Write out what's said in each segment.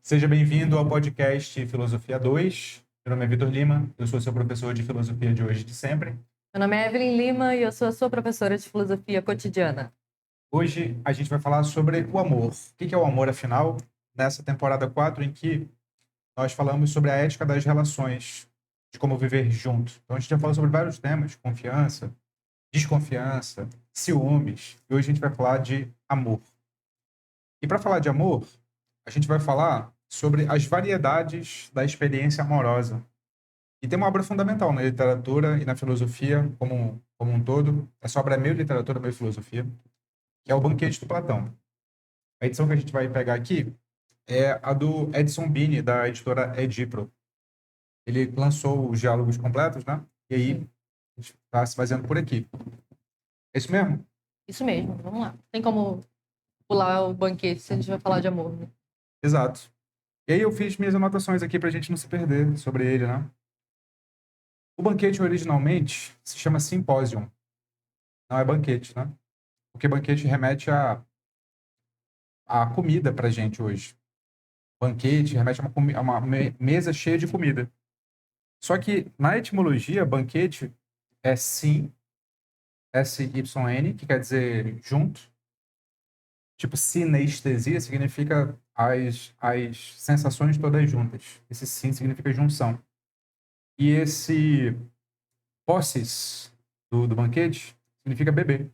Seja bem-vindo ao podcast Filosofia 2. Meu nome é Vitor Lima, eu sou seu professor de filosofia de hoje e de sempre. Meu nome é Evelyn Lima e eu sou a sua professora de filosofia cotidiana. Hoje a gente vai falar sobre o amor. O que é o amor, afinal? Nessa temporada 4, em que nós falamos sobre a ética das relações, de como viver junto. Então a gente já falou sobre vários temas: confiança, desconfiança, ciúmes, e hoje a gente vai falar de amor. E para falar de amor, a gente vai falar sobre as variedades da experiência amorosa. E tem uma obra fundamental na literatura e na filosofia como um todo. Essa obra é meio literatura, meio filosofia, que é o Banquete do Platão. A edição que a gente vai pegar aqui é a do Edson Bini, da editora Edipro. Ele lançou os diálogos completos, né? E aí a gente está se fazendo por aqui. É isso mesmo? Isso mesmo, vamos lá. Tem como pular o banquete se a gente vai falar de amor, né? Exato. E aí eu fiz minhas anotações aqui para a gente não se perder sobre ele, né? O banquete originalmente se chama Simpósio, não é banquete, né? Porque banquete remete a comida pra gente hoje. Banquete remete a uma mesa cheia de comida. Só que, na etimologia, banquete é sim, S-Y-N, que quer dizer junto. Tipo, sinestesia significa as sensações todas juntas. Esse sim significa junção. E esse posses do banquete significa beber.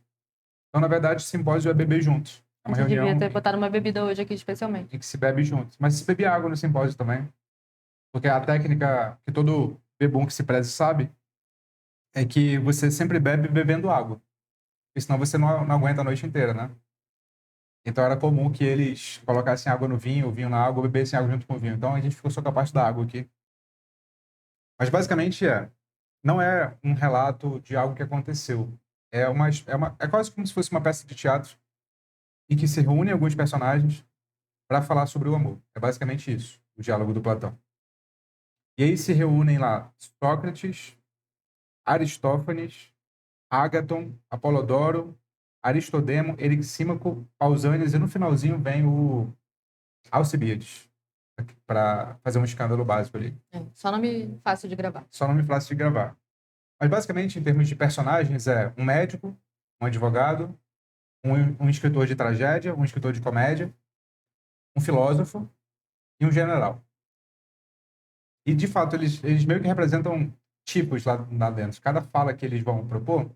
Então, na verdade, simpósio é beber junto. É A uma gente devia reunião ter botado uma bebida hoje aqui especialmente. em que se bebe junto. Mas se bebe água no simpósio também. Porque a técnica que todo bebum que se preze sabe é que você sempre bebe bebendo água. Porque senão você não aguenta a noite inteira, né? Então era comum que eles colocassem água no vinho, o vinho na água, bebessem água junto com o vinho. Então a gente ficou só com a parte da água aqui. Mas basicamente não é um relato de algo que aconteceu. É quase como se fosse uma peça de teatro em que se reúnem alguns personagens para falar sobre o amor. É basicamente isso, o diálogo do Platão. E aí se reúnem lá Sócrates, Aristófanes, Ágaton, Apolodoro, Aristodemo, Erixímaco, Pausânias e no finalzinho vem o Alcibiades para fazer um escândalo básico ali. Só nome fácil de gravar. Só não me fácil de gravar. Mas basicamente, em termos de personagens, é um médico, um advogado, um escritor de tragédia, um escritor de comédia, um filósofo e um general. E, de fato, eles meio que representam tipos lá dentro. Cada fala que eles vão propor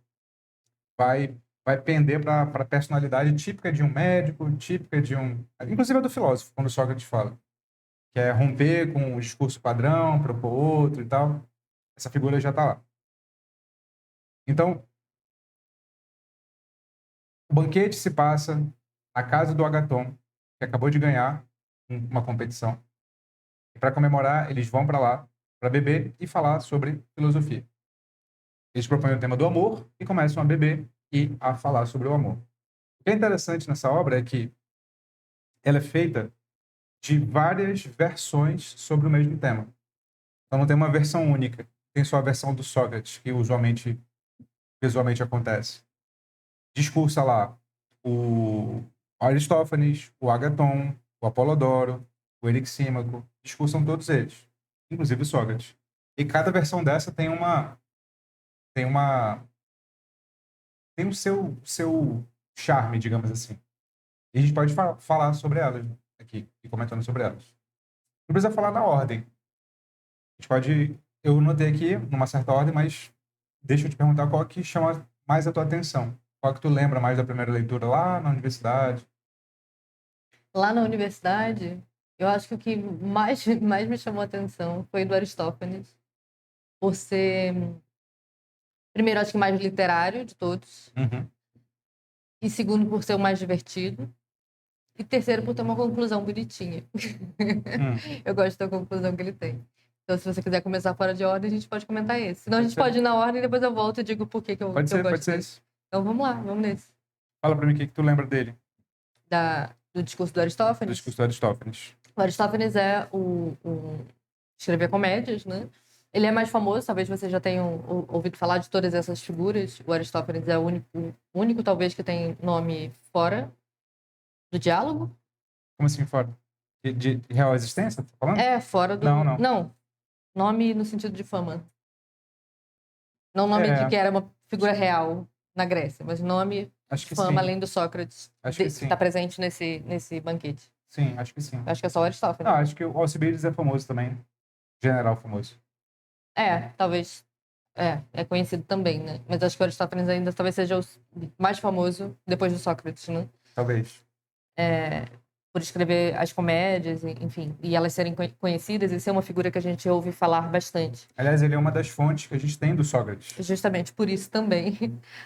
vai, vai pender para a personalidade típica de um médico, típica de um. Inclusive a do filósofo, quando Sócrates fala. Que é romper com o discurso padrão, propor outro e tal. Essa figura já está lá. Então, o banquete se passa na casa do Agaton, que acabou de ganhar uma competição. E para comemorar, eles vão para lá para beber e falar sobre filosofia. Eles propõem o tema do amor e começam a beber e a falar sobre o amor. O que é interessante nessa obra é que ela é feita de várias versões sobre o mesmo tema. Então não tem uma versão única. Tem só a versão do Sócrates, que visualmente acontece. Discursa lá o Aristófanes, o Agaton, o Apolodoro, o Erixímaco. Discursam todos eles, inclusive o Sócrates. E cada versão dessa tem uma tem o seu charme, digamos assim. E a gente pode falar sobre elas aqui, e comentando sobre elas. Não precisa falar na ordem. A gente pode. Eu notei aqui, numa certa ordem, mas deixa eu te perguntar qual que chama mais a tua atenção. Qual que tu lembra mais da primeira leitura lá na universidade? Lá na universidade, eu acho que o que mais me chamou a atenção foi do Aristófanes, por ser, primeiro, acho que mais literário de todos, Uhum. e segundo, por ser o mais divertido, e terceiro, por ter uma conclusão bonitinha. Eu gosto da conclusão que ele tem. Então, se você quiser começar fora de ordem, a gente pode comentar esse. Senão, a gente pode ir na ordem e depois eu volto e digo por que eu Pode gosto ser dele. isso. Então, vamos lá, vamos nesse. Fala pra mim o que tu lembra dele, Do discurso do do Aristófanes. discurso do Aristófanes. O Aristófanes é escrever comédias, né? Ele é mais famoso, talvez vocês já tenham ouvido falar de todas essas figuras. O Aristófanes é o único talvez, que tem nome fora do diálogo. Como assim, fora? De real existência, tá falando? Fora do... Não. Não, nome no sentido de fama. Não nome de que era uma figura real na Grécia, mas nome acho de fama, sim. além do Sócrates, que está presente nesse banquete. Sim, acho que sim. Acho que é só o Aristófanes. Acho que o Alcibiades é famoso também. General famoso. Talvez. É conhecido também, né? Mas acho que o Aristófanes ainda talvez seja o mais famoso depois do Sócrates, né? Talvez. Por escrever as comédias, enfim, e elas serem conhecidas e ser uma figura que a gente ouve falar bastante. Aliás, ele é uma das fontes que a gente tem do Sócrates. Justamente por isso também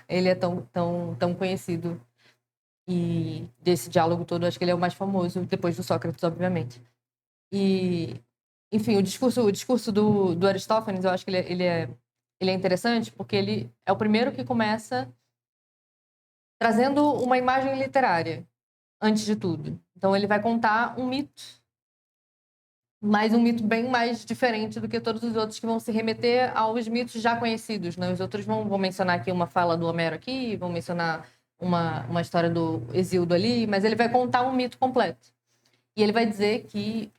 ele é tão conhecido. E desse diálogo todo, acho que ele é o mais famoso, depois do Sócrates, obviamente. E, enfim, o discurso do Aristófanes, eu acho que ele é interessante porque ele é o primeiro que começa trazendo uma imagem literária, antes de tudo. Então, ele vai contar um mito, mas um mito bem mais diferente do que todos os outros que vão se remeter aos mitos já conhecidos, né? Os outros vão mencionar aqui uma fala do Homero aqui, vão mencionar uma história do Hesíodo ali, mas ele vai contar um mito completo. E ele vai dizer que,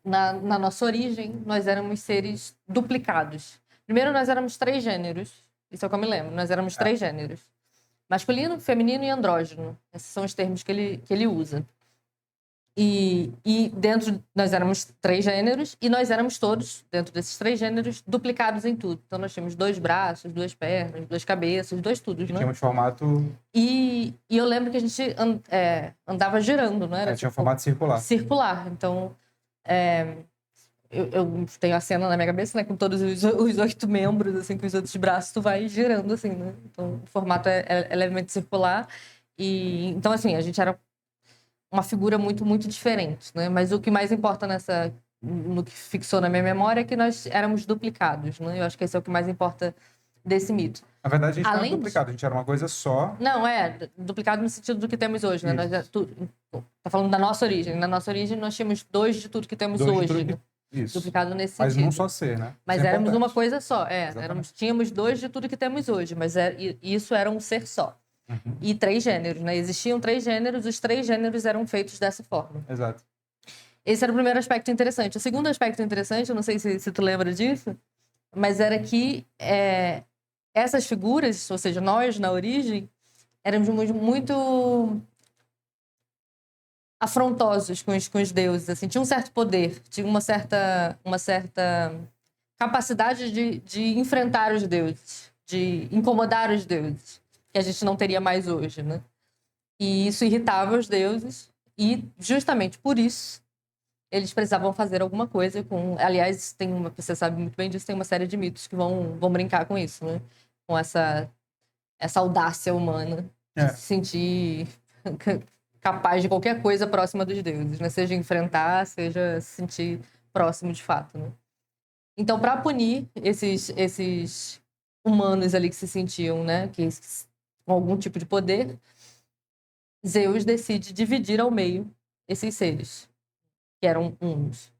na nossa origem, nós éramos seres duplicados. Primeiro, nós éramos 3 gêneros. Isso é o que eu me lembro. Nós éramos 3 gêneros. Masculino, feminino e andrógeno. Esses são os termos que ele usa. E dentro, nós éramos 3 gêneros, e nós éramos todos, dentro desses 3 gêneros, duplicados em tudo. Então, nós tínhamos 2 braços, 2 pernas, 2 cabeças, 2 tudo, né? Tinha um formato... E eu lembro que a gente andava girando, não era? Tinha um formato circular. Circular. Então, eu tenho a cena na minha cabeça, né? Com todos os 8 membros, assim, com os outros braços, tu vai girando, assim, né? Então, o formato é levemente circular. E, então, assim, a gente era uma figura muito, muito diferente, né? Mas o que mais importa no que fixou na minha memória é que nós éramos duplicados, né? Eu acho que esse é o que mais importa desse mito. Na verdade, a gente não era duplicado, a gente era uma coisa só. Não, duplicado no sentido do que temos hoje, né? Nós, tá falando da nossa origem. Na nossa origem, nós tínhamos 2 de tudo que temos hoje, né? Isso. Duplicado nesse sentido. Mas não só ser, né? Mas éramos uma coisa só, tínhamos 2 de tudo que temos hoje, mas isso era um ser só. Uhum. E 3 gêneros, né? Existiam 3 gêneros, os 3 gêneros eram feitos dessa forma. Exato. Esse era o primeiro aspecto interessante. O segundo aspecto interessante, eu não sei se tu lembra disso, mas era que essas figuras, ou seja, nós, na origem, éramos muito afrontosos com os deuses, assim. Tinha um certo poder, tinha uma certa capacidade de enfrentar os deuses, de incomodar os deuses, que a gente não teria mais hoje, né? E isso irritava os deuses, e justamente por isso eles precisavam fazer alguma coisa com... Aliás, você sabe muito bem disso, tem uma série de mitos que vão brincar com isso, né? Com essa audácia humana de se sentir capaz de qualquer coisa próxima dos deuses, né? Seja enfrentar, seja se sentir próximo de fato, né? Então, para punir esses humanos ali que se sentiam, né? Com algum tipo de poder, Zeus decide dividir ao meio esses seres, que eram uns.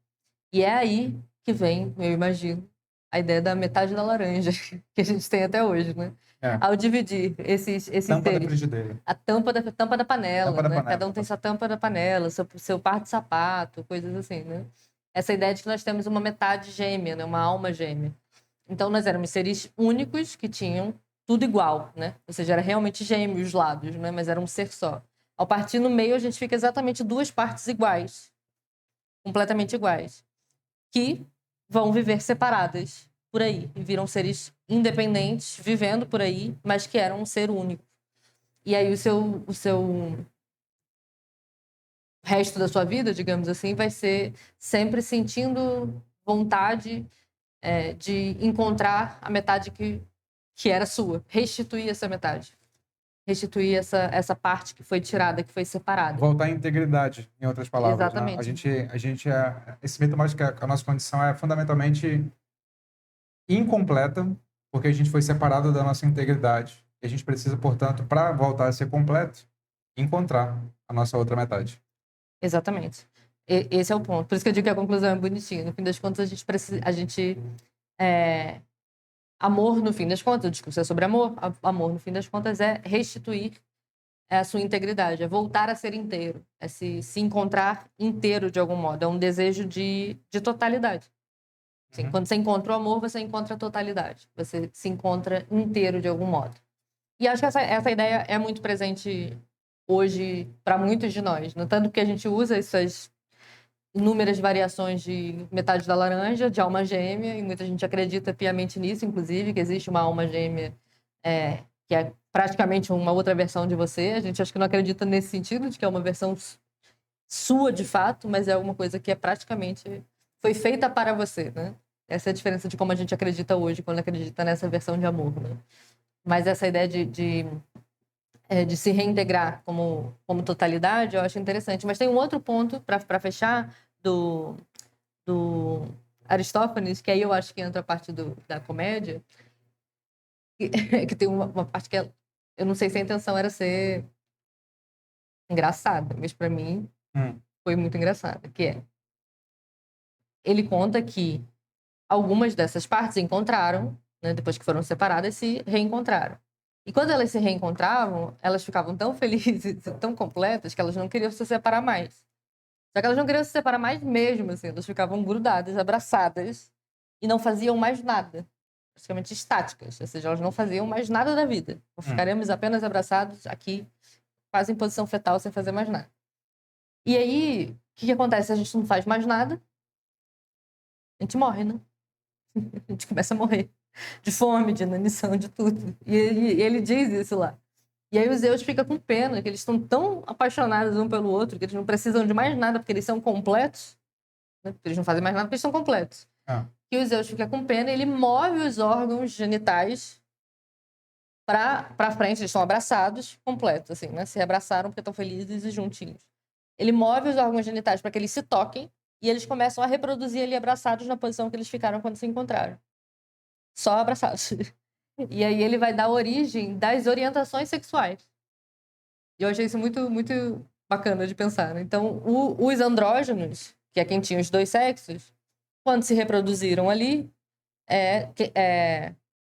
E é aí que vem, eu imagino, a ideia da metade da laranja, que a gente tem até hoje, né? Ao dividir esses tampa seres. Da frigideira. A tampa da panela, tampa da né? panela. Cada um tem sua tampa da panela, seu par de sapato, coisas assim, né? Essa ideia de que nós temos uma metade gêmea, né? Uma alma gêmea. Então, nós éramos seres únicos que tinham tudo igual, né? Ou seja, era realmente gêmeo os lados, né? Mas era um ser só. Ao partir no meio, a gente fica exatamente 2 partes iguais. Completamente iguais. Que vão viver separadas por aí. E viram seres independentes, vivendo por aí, mas que eram um ser único. E aí o seu resto da sua vida, digamos assim, vai ser sempre sentindo vontade de encontrar a metade que era sua. Restituir essa metade. Restituir essa parte que foi tirada, que foi separada. Voltar à integridade, em outras palavras. Exatamente. Né? Esse mito mostra que a nossa condição é fundamentalmente incompleta, porque a gente foi separado da nossa integridade. E a gente precisa, portanto, para voltar a ser completo, encontrar a nossa outra metade. Exatamente. Esse é o ponto. Por isso que eu digo que a conclusão é bonitinha. No fim das contas, amor, no fim das contas, o discurso é sobre amor. Amor, no fim das contas, é restituir é a sua integridade, é voltar a ser inteiro, é se encontrar inteiro de algum modo, é um desejo de totalidade. Assim, quando você encontra o amor, você encontra a totalidade, você se encontra inteiro de algum modo. E acho que essa ideia é muito presente hoje para muitos de nós, no tanto que a gente usa essas inúmeras variações de metade da laranja, de alma gêmea, e muita gente acredita piamente nisso, inclusive, que existe uma alma gêmea que é praticamente uma outra versão de você. A gente acho que não acredita nesse sentido, de que é uma versão sua de fato, mas é uma coisa que é praticamente foi feita para você, né? Essa é a diferença de como a gente acredita hoje, quando acredita nessa versão de amor, né? Mas essa ideia de se reintegrar como totalidade, eu acho interessante. Mas tem um outro ponto, para fechar, do Aristófanes, que aí eu acho que entra a parte da comédia, que tem uma parte que eu não sei se a intenção era ser engraçada, mas para mim foi muito engraçada, que é... Ele conta que algumas dessas partes encontraram, né, depois que foram separadas, se reencontraram. E quando elas se reencontravam, elas ficavam tão felizes, tão completas, que elas não queriam se separar mais. Só que elas não queriam se separar mais mesmo, assim. Elas ficavam grudadas, abraçadas, e não faziam mais nada. Praticamente estáticas. Ou seja, elas não faziam mais nada da vida. Ficaremos apenas abraçados aqui, quase em posição fetal, sem fazer mais nada. E aí, o que acontece? A gente não faz mais nada, a gente morre, né? A gente começa a morrer. De fome, de inanição, de tudo. E ele diz isso lá. E aí os Zeus ficam com pena, que eles estão tão apaixonados um pelo outro, que eles não precisam de mais nada, porque eles são completos. Né? Porque eles não fazem mais nada, porque eles são completos. E o Zeus fica com pena, ele move os órgãos genitais para frente, eles estão abraçados, completos, assim, né? Se abraçaram porque estão felizes e juntinhos. Ele move os órgãos genitais para que eles se toquem, e eles começam a reproduzir ali abraçados na posição que eles ficaram quando se encontraram. Só abraçados. E aí ele vai dar origem das orientações sexuais. E eu achei isso muito, muito bacana de pensar, né? Então, os andrógenos, que é quem tinha os dois sexos, quando se reproduziram ali,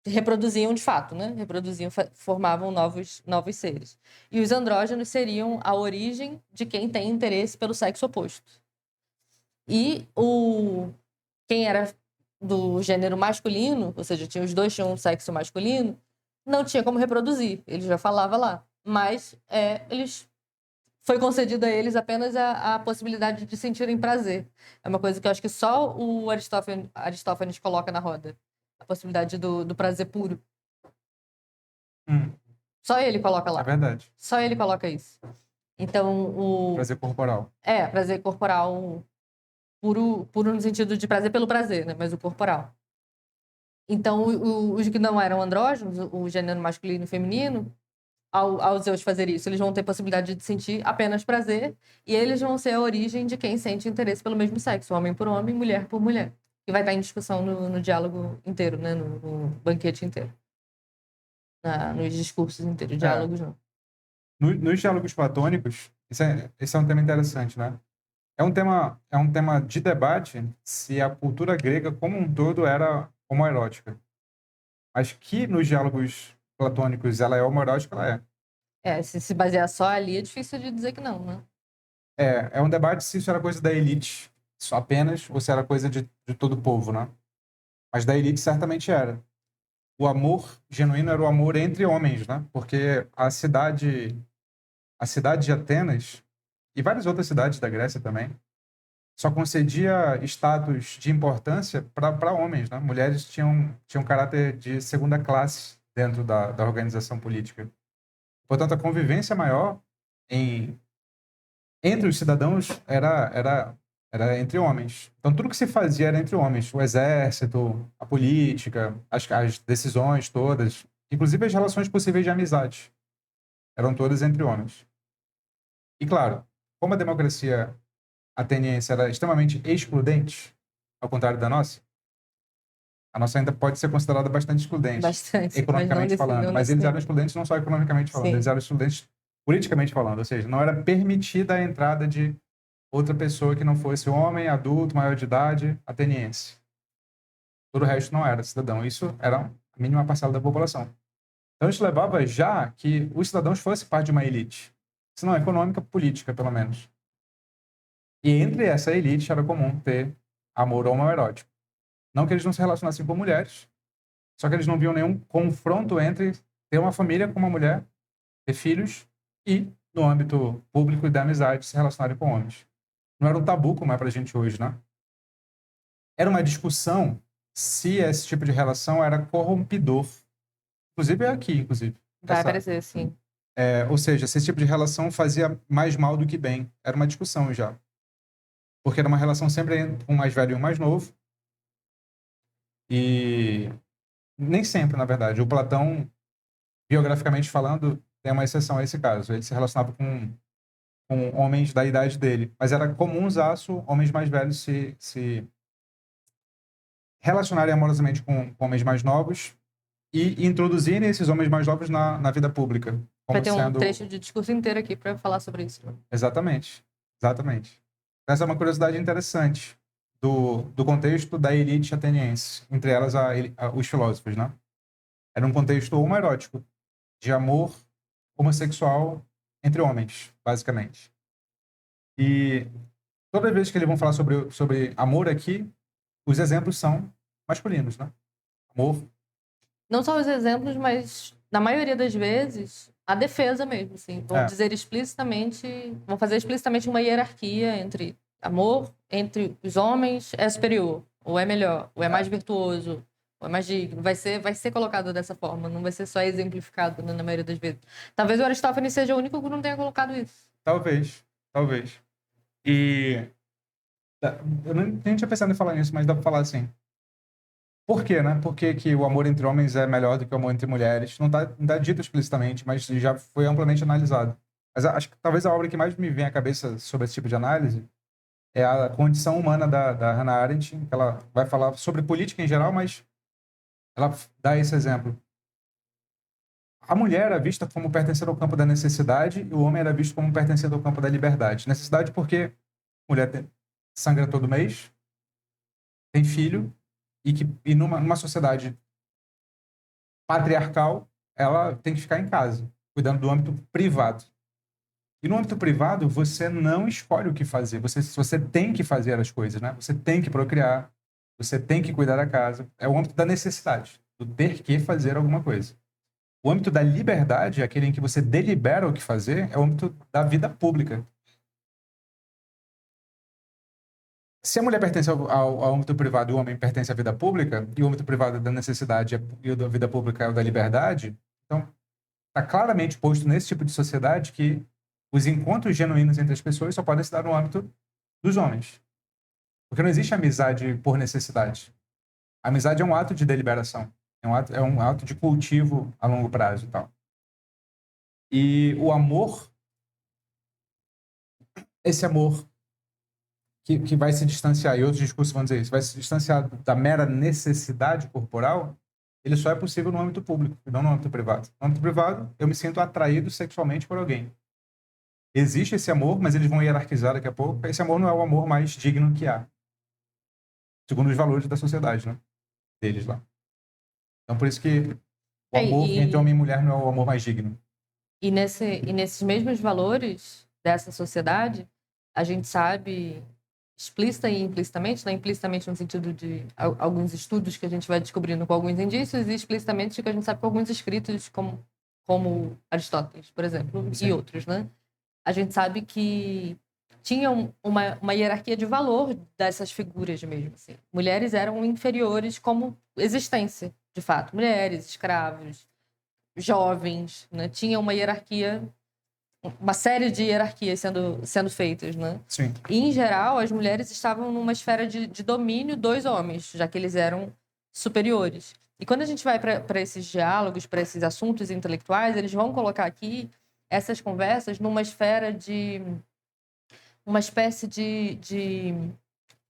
reproduziam de fato, né? Reproduziam, formavam novos seres. E os andrógenos seriam a origem de quem tem interesse pelo sexo oposto. E quem era do gênero masculino, ou seja, os dois tinham um sexo masculino, não tinha como reproduzir, ele já falava lá. Mas foi concedido a eles apenas a possibilidade de sentirem prazer. É uma coisa que eu acho que só o Aristófanes coloca na roda. A possibilidade do prazer puro. Só ele coloca lá. É verdade. Só ele coloca isso. Então, prazer corporal. Prazer corporal puro no sentido de prazer pelo prazer, né? Mas o corporal. Então, os que não eram andrógenos, o gênero masculino e feminino, ao Zeus fazer isso, eles vão ter possibilidade de sentir apenas prazer, e eles vão ser a origem de quem sente interesse pelo mesmo sexo, homem por homem, mulher por mulher. Que vai estar em discussão no diálogo inteiro, né? No banquete inteiro. Nos discursos inteiros, diálogos não. Nos diálogos platônicos, esse é um tema interessante, né? É um tema de debate se a cultura grega como um todo era homoerótica. Mas que nos diálogos platônicos ela é homoerótica, ela é. Se basear só ali, é difícil de dizer que não, né? É um debate se isso era coisa da elite só apenas, ou se era coisa de todo o povo, né? Mas da elite certamente era. O amor genuíno era o amor entre homens, né? Porque a cidade de Atenas e várias outras cidades da Grécia também só concedia status de importância para homens, né? Mulheres tinham caráter de segunda classe dentro da organização política. Portanto, a convivência maior entre os cidadãos era entre homens. Então, tudo que se fazia era entre homens. O exército, a política, as decisões todas, inclusive as relações possíveis de amizade, eram todas entre homens. E, claro, como a democracia ateniense era extremamente excludente, ao contrário da nossa, a nossa ainda pode ser considerada bastante excludente, bastante, economicamente falando. Mas eles eram excludentes não só economicamente falando, eles eram excludentes politicamente falando, ou seja, não era permitida a entrada de outra pessoa que não fosse homem, adulto, maior de idade, ateniense. Todo o resto não era cidadão. Isso era a mínima parcela da população. Então, isso levava já que os cidadãos fossem parte de uma elite. Se não econômica, política, pelo menos. E entre essa elite era comum ter amor homoerótico. Não que eles não se relacionassem com mulheres, só que eles não viam nenhum confronto entre ter uma família com uma mulher, ter filhos e, no âmbito público e da amizade, se relacionarem com homens. Não era um tabu como é pra gente hoje, né? Era uma discussão se esse tipo de relação era corrompidor. Inclusive é aqui, inclusive. Vai aparecer, sim. Ou seja, se esse tipo de relação fazia mais mal do que bem. Era uma discussão já. Porque era uma relação sempre com um mais velho e um mais novo. E nem sempre, na verdade. O Platão, biograficamente falando, tem uma exceção a esse caso. Ele se relacionava com homens da idade dele. Mas era comumzaço homens mais velhos se relacionarem amorosamente com homens mais novos e introduzirem esses homens mais novos na vida pública. Vai ter um trecho de discurso inteiro aqui para falar sobre isso. Exatamente. Exatamente. Essa é uma curiosidade interessante do contexto da elite ateniense, entre elas os filósofos, né? Era um contexto homoerótico, de amor homossexual entre homens, basicamente. E toda vez que eles vão falar sobre amor aqui, os exemplos são masculinos, né? Amor. Não só os exemplos, mas na maioria das vezes a defesa mesmo, assim. Vão dizer explicitamente, vão fazer explicitamente uma hierarquia entre amor, entre os homens é superior, ou é melhor, ou é mais virtuoso, ou é mais digno. Vai ser colocado dessa forma, não vai ser só exemplificado, né, na maioria das vezes. Talvez o Aristófanes seja o único que não tenha colocado isso. Talvez. E eu nem tinha pensado em falar nisso, mas dá pra falar assim. Por quê, né? Por que o amor entre homens é melhor do que o amor entre mulheres? Não tá dito explicitamente, mas já foi amplamente analisado. Mas acho que talvez a obra que mais me vem à cabeça sobre esse tipo de análise é a Condição Humana da Hannah Arendt, que ela vai falar sobre política em geral, mas ela dá esse exemplo. A mulher era vista como pertencendo ao campo da necessidade e o homem era visto como pertencendo ao campo da liberdade. Necessidade porque a mulher sangra todo mês, tem filho, e numa sociedade patriarcal, ela tem que ficar em casa, cuidando do âmbito privado. E no âmbito privado, você não escolhe o que fazer. Você tem que fazer as coisas, né? Você tem que procriar, você tem que cuidar da casa. É o âmbito da necessidade, do ter que fazer alguma coisa. O âmbito da liberdade, aquele em que você delibera o que fazer, é o âmbito da vida pública. Se a mulher pertence ao âmbito privado e o homem pertence à vida pública, e o âmbito privado é da necessidade e o da vida pública é o da liberdade, então está claramente posto nesse tipo de sociedade que os encontros genuínos entre as pessoas só podem se dar no âmbito dos homens. Porque não existe amizade por necessidade. A amizade é um ato de deliberação. É um ato de cultivo a longo prazo e tal. E o amor, esse amor que vai se distanciar, e outros discursos vão dizer isso, vai se distanciar da mera necessidade corporal, ele só é possível no âmbito público, e não no âmbito privado. No âmbito privado, eu me sinto atraído sexualmente por alguém. Existe esse amor, mas eles vão hierarquizar daqui a pouco. Esse amor não é o amor mais digno que há, segundo os valores da sociedade, né? Deles lá. Então, por isso que o amor entre homem e mulher não é o amor mais digno. E nesses mesmos valores dessa sociedade, a gente sabe, explícita e implicitamente, né? Implicitamente no sentido de alguns estudos que a gente vai descobrindo com alguns indícios, e explicitamente que a gente sabe com alguns escritos, como Aristóteles, por exemplo, Sim. E outros, né? A gente sabe que tinha uma hierarquia de valor dessas figuras mesmo. Assim. Mulheres eram inferiores como existência, de fato. Mulheres, escravos, jovens, né? Tinha uma hierarquia, uma série de hierarquias sendo feitas, né? Sim. E, em geral, as mulheres estavam numa esfera de domínio dos homens, já que eles eram superiores. E quando a gente vai para esses diálogos, para esses assuntos intelectuais, eles vão colocar aqui essas conversas numa esfera de uma espécie de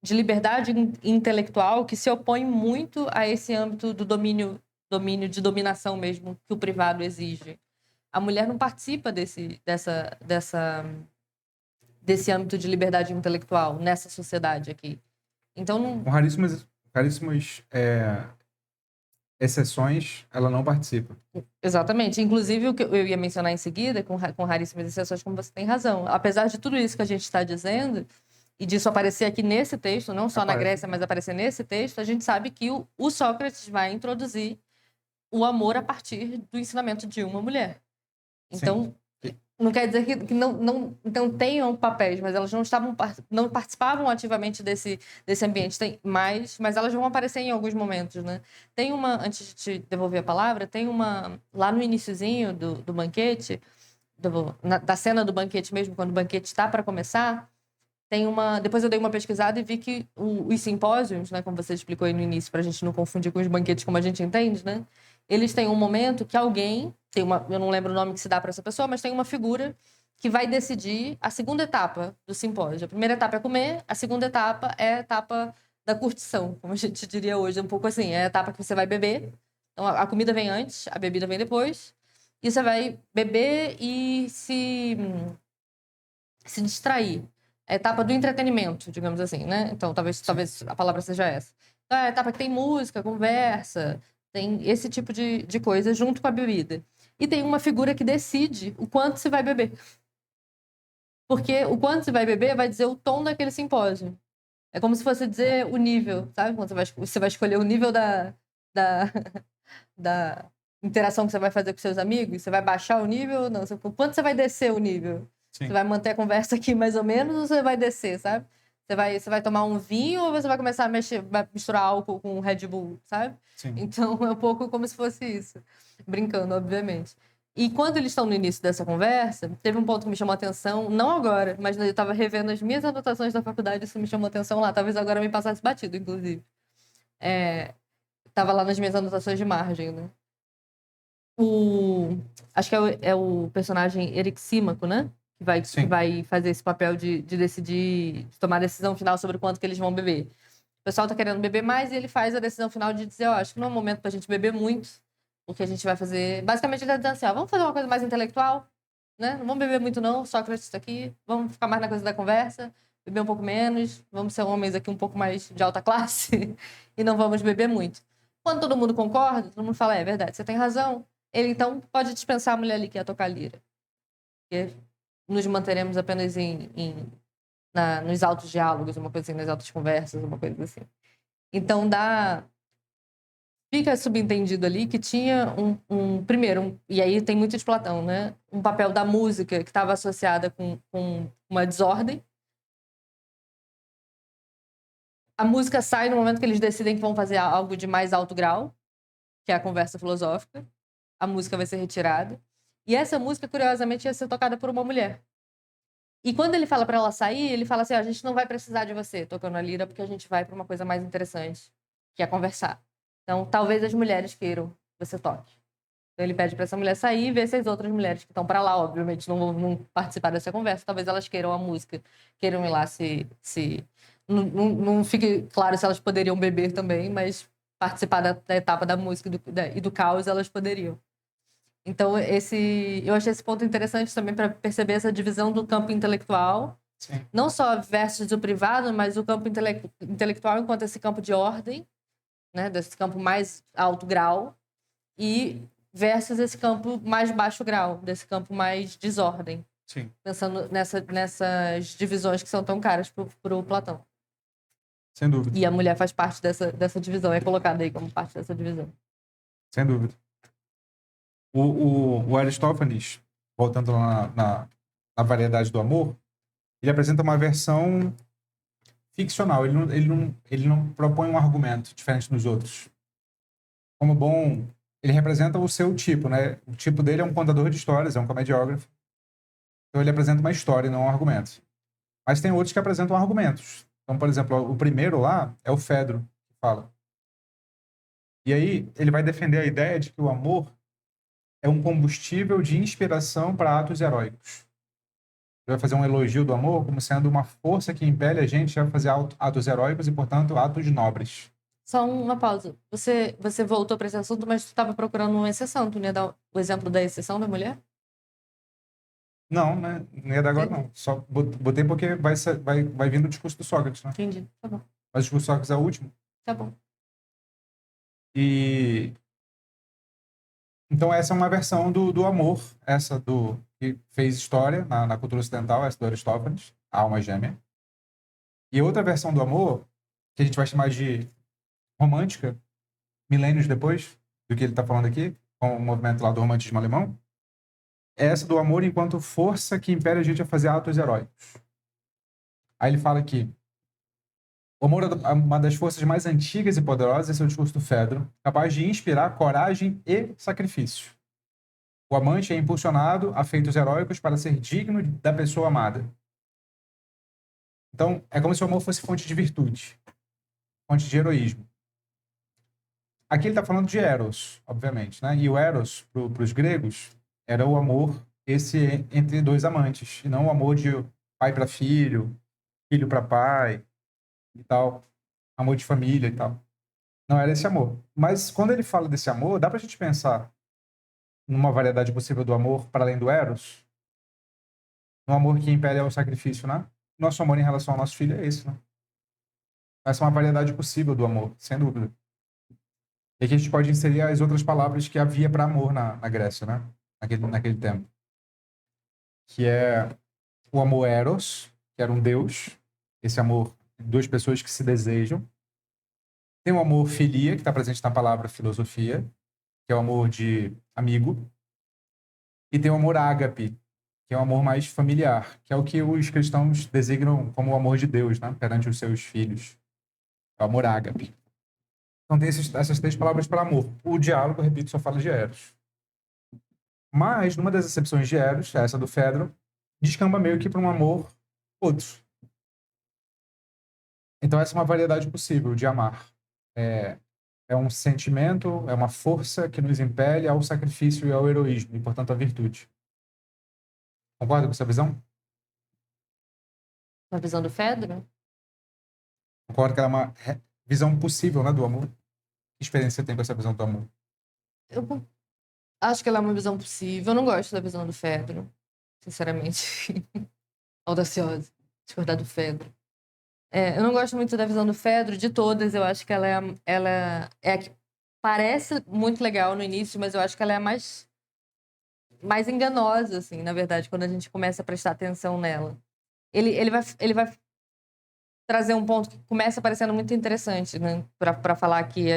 liberdade intelectual que se opõe muito a esse âmbito do domínio de dominação mesmo que o privado exige. A mulher não participa desse âmbito de liberdade intelectual nessa sociedade aqui. Então, não... Com raríssimos exceções, ela não participa. Exatamente. Inclusive, o que eu ia mencionar em seguida, com raríssimas exceções, como você tem razão. Apesar de tudo isso que a gente está dizendo, e disso aparecer aqui nesse texto, não só na Grécia, mas aparecer nesse texto, a gente sabe que o Sócrates vai introduzir o amor a partir do ensinamento de uma mulher. Então, não quer dizer que não tenham papéis, mas elas não participavam ativamente desse ambiente. Mas elas vão aparecer em alguns momentos, né? Tem uma, antes de te devolver a palavra, tem uma, lá no iniciozinho do banquete, da cena do banquete mesmo, quando o banquete está para começar, tem uma... Depois eu dei uma pesquisada e vi que os simpósios, né, como você explicou aí no início, para a gente não confundir com os banquetes como a gente entende, né? Eles têm um momento que alguém, eu não lembro o nome que se dá para essa pessoa, mas tem uma figura que vai decidir a segunda etapa do simpósio. A primeira etapa é comer, a segunda etapa é a etapa da curtição, como a gente diria hoje, um pouco assim, é a etapa que você vai beber. Então, a comida vem antes, a bebida vem depois, e você vai beber e se distrair. É a etapa do entretenimento, digamos assim, né? Então, talvez a palavra seja essa. Então, é a etapa que tem música, conversa, tem esse tipo de coisa junto com a bebida. E tem uma figura que decide o quanto se vai beber. Porque o quanto se vai beber vai dizer o tom daquele simpósio. É como se fosse dizer o nível, sabe? Quando você vai escolher o nível da, da interação que você vai fazer com seus amigos, você vai baixar o nível, não, quanto você vai descer o nível? Sim. Você vai manter a conversa aqui mais ou menos ou você vai descer, sabe? Você vai tomar um vinho ou você vai começar vai misturar álcool com Red Bull, sabe? Sim. Então é um pouco como se fosse isso. Brincando, obviamente. E quando eles estão no início dessa conversa, teve um ponto que me chamou a atenção, não agora, mas eu estava revendo as minhas anotações da faculdade, isso me chamou a atenção lá. Talvez agora me passasse batido, inclusive. Tava lá nas minhas anotações de margem, né? Acho que é o personagem Erixímaco, né? Que vai fazer esse papel de decidir, de tomar a decisão final sobre quanto que eles vão beber. O pessoal tá querendo beber mais e ele faz a decisão final de dizer, acho que não é um momento pra gente beber muito, o que a gente vai fazer... Basicamente, ele tá dizendo assim, vamos fazer uma coisa mais intelectual, né? Não vamos beber muito não, Sócrates tá aqui, vamos ficar mais na coisa da conversa, beber um pouco menos, vamos ser homens aqui um pouco mais de alta classe e não vamos beber muito. Quando todo mundo concorda, todo mundo fala, é verdade, você tem razão. Ele, então, pode dispensar a mulher ali que ia tocar lira. Porque nos manteremos apenas nos altos diálogos, uma coisa assim, nas altas conversas, uma coisa assim. Então, fica subentendido ali que tinha primeiro, e aí tem muito de Platão, né? Um papel da música que estava associada com uma desordem. A música sai no momento que eles decidem que vão fazer algo de mais alto grau, que é a conversa filosófica. A música vai ser retirada. E essa música, curiosamente, ia ser tocada por uma mulher. E quando ele fala para ela sair, ele fala assim, a gente não vai precisar de você tocando a lira, porque a gente vai para uma coisa mais interessante, que é conversar. Então, talvez as mulheres queiram que você toque. Então, ele pede para essa mulher sair e ver se as outras mulheres que estão para lá, obviamente, não vão participar dessa conversa. Talvez elas queiram a música, queiram ir lá Não fique claro se elas poderiam beber também, mas participar da etapa da música e do caos, elas poderiam. Então, eu achei esse ponto interessante também para perceber essa divisão do campo intelectual. Sim. Não só versus o privado, mas o campo intelectual enquanto esse campo de ordem, né, desse campo mais alto grau, e versus esse campo mais baixo grau, desse campo mais desordem. Sim. Pensando nessas divisões que são tão caras para o Platão. Sem dúvida. E a mulher faz parte dessa divisão, é colocada aí como parte dessa divisão. Sem dúvida. O Aristófanes, voltando lá na variedade do amor, ele apresenta uma versão ficcional. Ele não propõe um argumento diferente dos outros. Como bom, ele representa o seu tipo, né? O tipo dele é um contador de histórias, é um comediógrafo. Então ele apresenta uma história e não um argumento. Mas tem outros que apresentam argumentos. Então, por exemplo, o primeiro lá é o Fedro, que fala. E aí ele vai defender a ideia de que o amor é um combustível de inspiração para atos heróicos. Ele vai fazer um elogio do amor como sendo uma força que impele a gente a fazer atos heróicos e, portanto, atos nobres. Só uma pausa. Você voltou para esse assunto, mas tu estava procurando uma exceção. Tu não ia dar o exemplo da exceção da mulher? Não, né? Não ia dar agora, não. Só botei porque vai vindo o discurso do Sócrates, né? Entendi. Tá bom. Mas o discurso do Sócrates é o último. Tá bom. E Então, essa é uma versão do amor, essa que fez história na cultura ocidental, essa do Aristófanes, a alma gêmea. E outra versão do amor, que a gente vai chamar de romântica, milênios depois do que ele está falando aqui, com o movimento lá do romantismo alemão, é essa do amor enquanto força que impele a gente a fazer atos heróicos. Aí ele fala que o amor é uma das forças mais antigas e poderosas, esse é o discurso do Fedro, capaz de inspirar coragem e sacrifício. O amante é impulsionado a feitos heróicos para ser digno da pessoa amada. Então, é como se o amor fosse fonte de virtude, fonte de heroísmo. Aqui ele está falando de Eros, obviamente, né? E o Eros, para os gregos, era o amor esse entre dois amantes, e não o amor de pai para filho, filho para pai e tal, amor de família e tal. Não era esse amor. Mas quando ele fala desse amor, dá para a gente pensar numa variedade possível do amor para além do Eros? No amor que impele ao sacrifício, né? Nosso amor em relação ao nosso filho é esse, né? Essa é uma variedade possível do amor, sem dúvida. E aqui a gente pode inserir as outras palavras que havia para amor na Grécia, né? Naquele tempo. Que é o amor eros, que era um deus. Esse amor de duas pessoas que se desejam. Tem o amor filia, que está presente na palavra filosofia, que é o amor de amigo. E tem o amor ágape, que é o amor mais familiar, que é o que os cristãos designam como o amor de Deus, né? Perante os seus filhos. É o amor ágape. Então tem essas três palavras para amor. O diálogo, repito, só fala de eros. Mas, numa das acepções de eros, essa do Fedro, descamba meio que para um amor outro. Então essa é uma variedade possível de amar. É um sentimento, é uma força que nos impele ao sacrifício e ao heroísmo, e, portanto, à virtude. Concorda com essa visão? A visão do Fedro? Concordo que ela é uma visão possível, né, do amor? Que experiência você tem com essa visão do amor? Eu acho que ela é uma visão possível. Eu não gosto da visão do Fedro, sinceramente. Audaciosa. Discordar do Fedro. Eu não gosto muito da visão do Fedro, de todas. Eu acho que ela é a que parece muito legal no início, mas eu acho que ela é a mais enganosa, assim, na verdade, quando a gente começa a prestar atenção nela. Ele vai trazer um ponto que começa parecendo muito interessante, né? Para falar que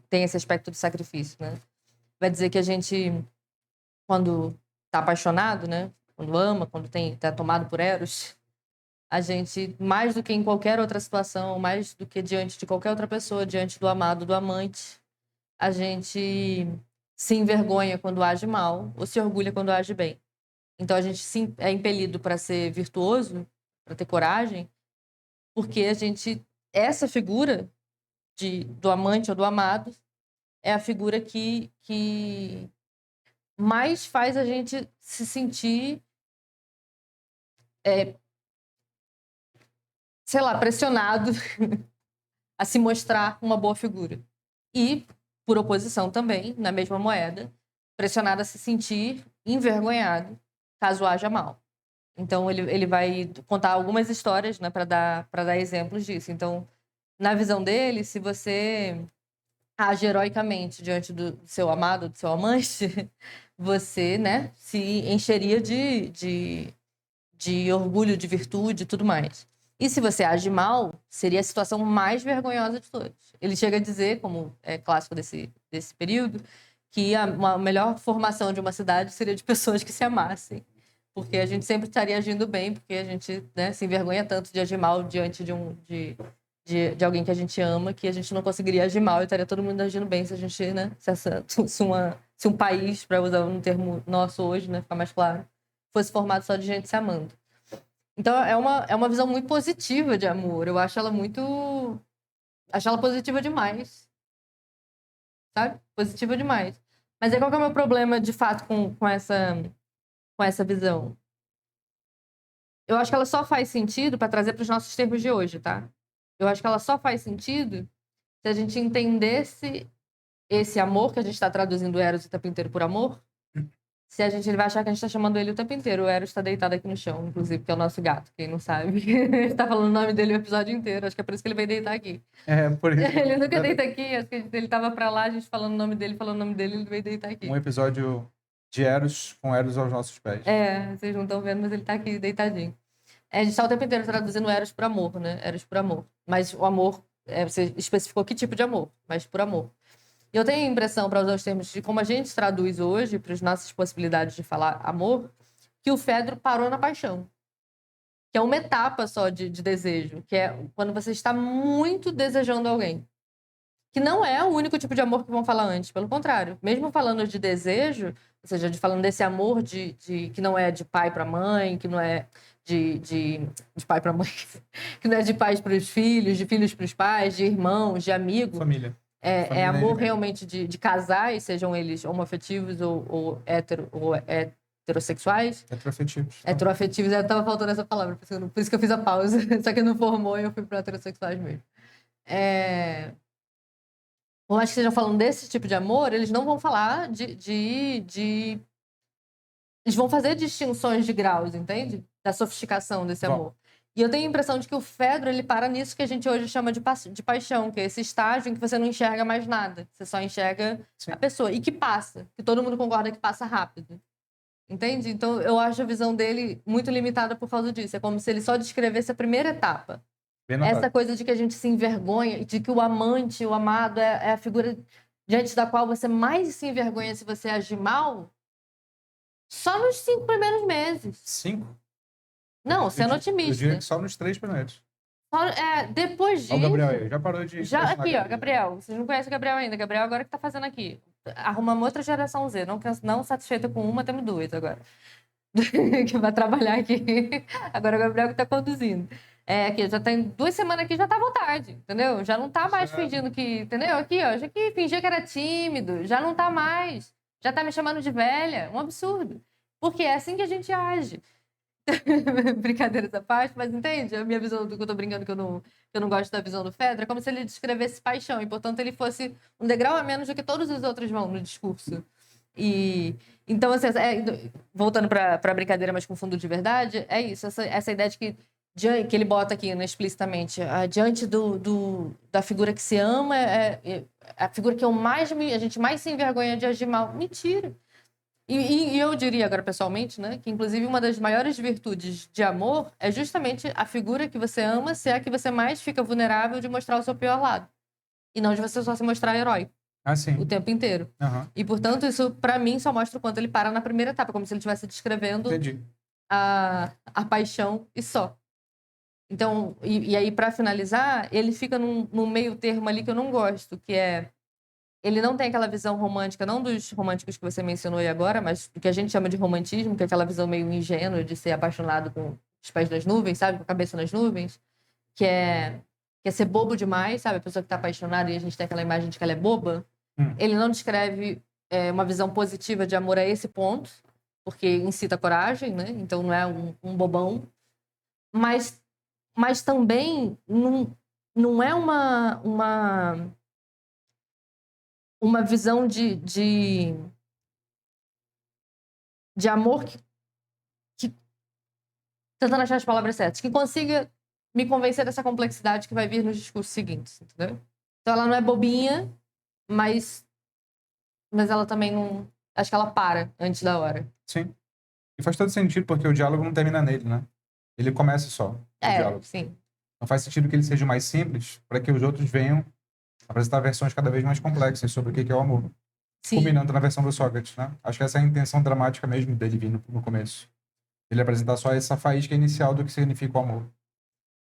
tem esse aspecto do sacrifício, né? Vai dizer que a gente, quando tá apaixonado, né? Quando ama, quando tá tomado por Eros, a gente, mais do que em qualquer outra situação, mais do que diante de qualquer outra pessoa, diante do amado, do amante, a gente se envergonha quando age mal ou se orgulha quando age bem. Então a gente é impelido para ser virtuoso, para ter coragem, porque essa figura do amante ou do amado é a figura que mais faz a gente se sentir, sei lá, pressionado a se mostrar uma boa figura. E, por oposição também, na mesma moeda, pressionado a se sentir envergonhado caso haja mal. Então, ele vai contar algumas histórias, né, para dar exemplos disso. Então, na visão dele, se você age heroicamente diante do seu amado, do seu amante, você, né, se encheria de orgulho, de virtude e tudo mais. E se você age mal, seria a situação mais vergonhosa de todas. Ele chega a dizer, como é clássico desse período, que a melhor formação de uma cidade seria de pessoas que se amassem. Porque a gente sempre estaria agindo bem, porque a gente, né, se envergonha tanto de agir mal diante de alguém que a gente ama, que a gente não conseguiria agir mal e estaria todo mundo agindo bem se a gente, né, se um país, para usar um termo nosso hoje, né, ficar mais claro, fosse formado só de gente se amando. Então, é uma visão muito positiva de amor. Eu acho ela muito... Acho ela positiva demais. Sabe? Positiva demais. Mas aí qual que é o meu problema, de fato, com essa visão? Eu acho que ela só faz sentido para trazer para os nossos termos de hoje, tá? Eu acho que ela só faz sentido se a gente entendesse esse amor, que a gente está traduzindo Eros o tempo inteiro por amor, Se a gente, ele vai achar que a gente tá chamando ele o tempo inteiro. O Eros tá deitado aqui no chão, inclusive, que é o nosso gato, quem não sabe. Ele tá falando o nome dele o episódio inteiro. Acho que é por isso que ele veio deitar aqui. Por isso. Ele nunca deita aqui. Acho que ele tava pra lá, a gente falando o nome dele, ele veio deitar aqui. Um episódio de Eros com Eros aos nossos pés. Vocês não estão vendo, mas ele tá aqui deitadinho. A gente tá o tempo inteiro traduzindo Eros por amor, né? Eros por amor. Mas o amor, você especificou que tipo de amor, mas por amor. E eu tenho a impressão, para usar os termos de como a gente traduz hoje, para as nossas possibilidades de falar amor, que o Fedro parou na paixão. Que é uma etapa só de desejo, que é quando você está muito desejando alguém. Que não é o único tipo de amor que vão falar antes, pelo contrário. Mesmo falando de desejo, ou seja, falando desse amor que não é de pai para mãe, que não é de pai para mãe, que não é de pais para os filhos, de filhos para os pais, de irmãos, de amigos. Família. É amor realmente de casais, sejam eles homoafetivos ou heterossexuais. Heteroafetivos. Heteroafetivos, tava faltando essa palavra, por isso que eu fiz a pausa. Só que não formou e eu fui para heterossexuais mesmo. Por mais que estejam falando desse tipo de amor, eles não vão falar Eles vão fazer distinções de graus, entende? Da sofisticação desse amor. E eu tenho a impressão de que o Fedro, ele para nisso que a gente hoje chama de paixão, que é esse estágio em que você não enxerga mais nada. Você só enxerga a pessoa. E que passa. Que todo mundo concorda que passa rápido. Entende? Então, eu acho a visão dele muito limitada por causa disso. É como se ele só descrevesse a primeira etapa. Essa coisa de que a gente se envergonha, de que o amante, o amado, é a figura diante da qual você mais se envergonha se você agir mal, só nos 5 primeiros meses. 5? Não, sendo otimista. Eu diria que só nos 3 primeiros. Depois disso... Olha o Gabriel aí, já parou de... Aqui, ó, Gabriel. Vocês não conhecem o Gabriel ainda. Gabriel agora que tá fazendo aqui. Arrumamos outra geração Z. Não satisfeita com uma, temos 2 agora. Que vai trabalhar aqui. Agora o Gabriel que tá conduzindo. Aqui, já tem 2 semanas aqui, já tá à vontade, entendeu? Já não tá mais fingindo que... Entendeu? Aqui, ó, já que fingia que era tímido. Já não tá mais. Já tá me chamando de velha. Um absurdo. Porque é assim que a gente age. Brincadeiras à parte, mas entende? A minha visão do que eu tô brincando, que eu não gosto da visão do Fedro, é como se ele descrevesse paixão e, portanto, ele fosse um degrau a menos do que todos os outros vão no discurso. E então, assim, voltando para a brincadeira, mas com fundo de verdade, é isso, essa ideia de que ele bota aqui, né, explicitamente, diante da figura que se ama, a figura que a gente mais se envergonha de agir mal. Mentira! E eu diria agora, pessoalmente, né, que inclusive uma das maiores virtudes de amor é justamente a figura que você ama ser a que você mais fica vulnerável de mostrar o seu pior lado. E não de você só se mostrar herói. O tempo inteiro. E, portanto, isso, pra mim, só mostra o quanto ele para na primeira etapa, como se ele estivesse descrevendo a paixão e só. Então, e aí, pra finalizar, ele fica num meio termo ali que eu não gosto, que é... Ele não tem aquela visão romântica, não dos românticos que você mencionou aí agora, mas do que a gente chama de romantismo, que é aquela visão meio ingênua de ser apaixonado com os pés nas nuvens, sabe? Com a cabeça nas nuvens. Que é ser bobo demais, sabe? A pessoa que tá apaixonada e a gente tem aquela imagem de que ela é boba. Ele não descreve uma visão positiva de amor a esse ponto, porque incita a coragem, né? Então não é um bobão. Mas também não é uma visão de amor que tentando achar as palavras certas, que consiga me convencer dessa complexidade que vai vir nos discursos seguintes, entendeu? Então ela não é bobinha, mas ela também não... Acho que ela para antes da hora. Sim. E faz todo sentido, porque o diálogo não termina nele, né? Ele começa só. O diálogo. Sim. Não faz sentido que ele seja mais simples para que os outros venham apresentar versões cada vez mais complexas sobre o que é o amor. Sim. Culminando na versão do Sócrates, né? Acho que essa é a intenção dramática mesmo dele vindo no começo. Ele apresentar só essa faísca inicial do que significa o amor.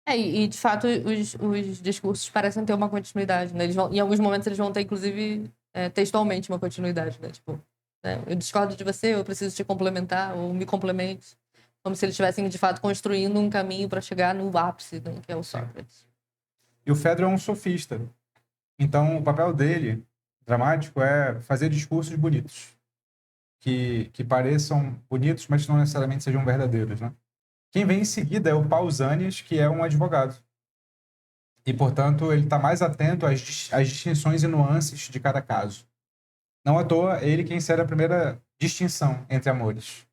E de fato, os discursos parecem ter uma continuidade, né? Em alguns momentos eles vão ter, inclusive, textualmente uma continuidade, né? Tipo, né? Eu discordo de você, eu preciso te complementar, ou me complemente. Como se eles estivessem, de fato, construindo um caminho para chegar no ápice, né? Que é o Sócrates. E o Fedro é um sofista. Então, o papel dele, dramático, é fazer discursos bonitos. Que pareçam bonitos, mas não necessariamente sejam verdadeiros, né? Quem vem em seguida é o Pausanias, que é um advogado. E, portanto, ele está mais atento às distinções e nuances de cada caso. Não à toa, ele quem insere a primeira distinção entre amores.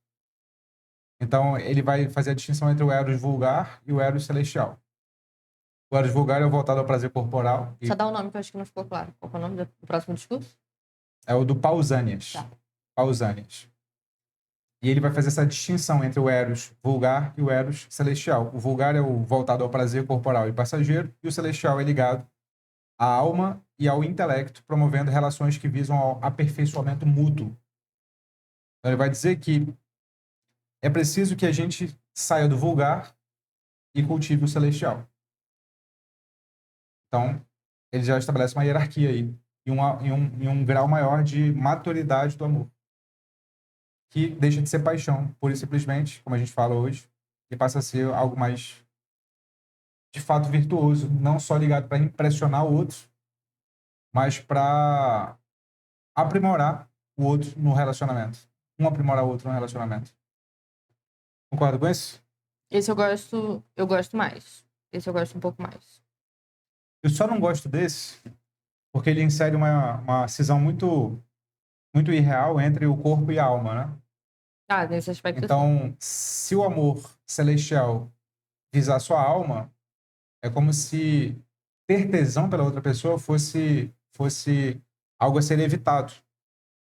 Então, ele vai fazer a distinção entre o Eros vulgar e o Eros celestial. O Eros vulgar é o voltado ao prazer corporal. Só dá o nome que eu acho que não ficou claro. Qual é o nome do próximo discurso? É o do Pausanias. Tá. Pausanias. E ele vai fazer essa distinção entre o Eros vulgar e o Eros celestial. O vulgar é o voltado ao prazer corporal e passageiro, e o celestial é ligado à alma e ao intelecto, promovendo relações que visam ao aperfeiçoamento mútuo. Então, ele vai dizer que é preciso que a gente saia do vulgar e cultive o celestial. Então, ele já estabelece uma hierarquia aí, e um grau maior de maturidade do amor, que deixa de ser paixão, pura e simplesmente, como a gente fala hoje, e passa a ser algo mais, de fato, virtuoso, não só ligado para impressionar o outro, mas para aprimorar o outro no relacionamento. Um aprimorar o outro no relacionamento. Concorda com isso? Esse eu gosto mais. Esse eu gosto um pouco mais. Eu só não gosto desse porque ele insere uma cisão muito, muito irreal entre o corpo e a alma, né? Ah, nesse aspecto sim. Então, se o amor celestial visar sua alma, é como se ter tesão pela outra pessoa fosse algo a ser evitado,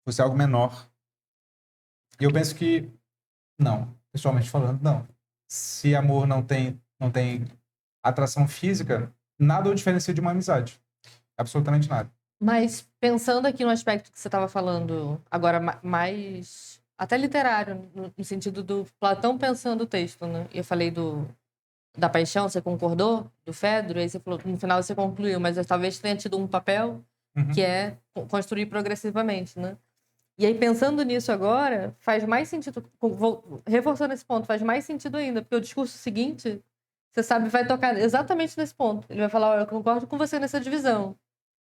fosse algo menor. E eu penso que não, pessoalmente falando, não. Se amor não tem atração física, nada o diferencia de uma amizade. Absolutamente nada. Mas pensando aqui no aspecto que você estava falando agora mais até literário, no sentido do Platão pensando o texto, né? Eu falei da paixão, você concordou? Do Fedro, aí você falou, no final você concluiu, mas talvez tenha tido um papel que é construir progressivamente, né? E aí, pensando nisso agora, faz mais sentido, reforçando esse ponto, faz mais sentido ainda, porque o discurso seguinte, você sabe, vai tocar exatamente nesse ponto. Ele vai falar, olha, eu concordo com você nessa divisão,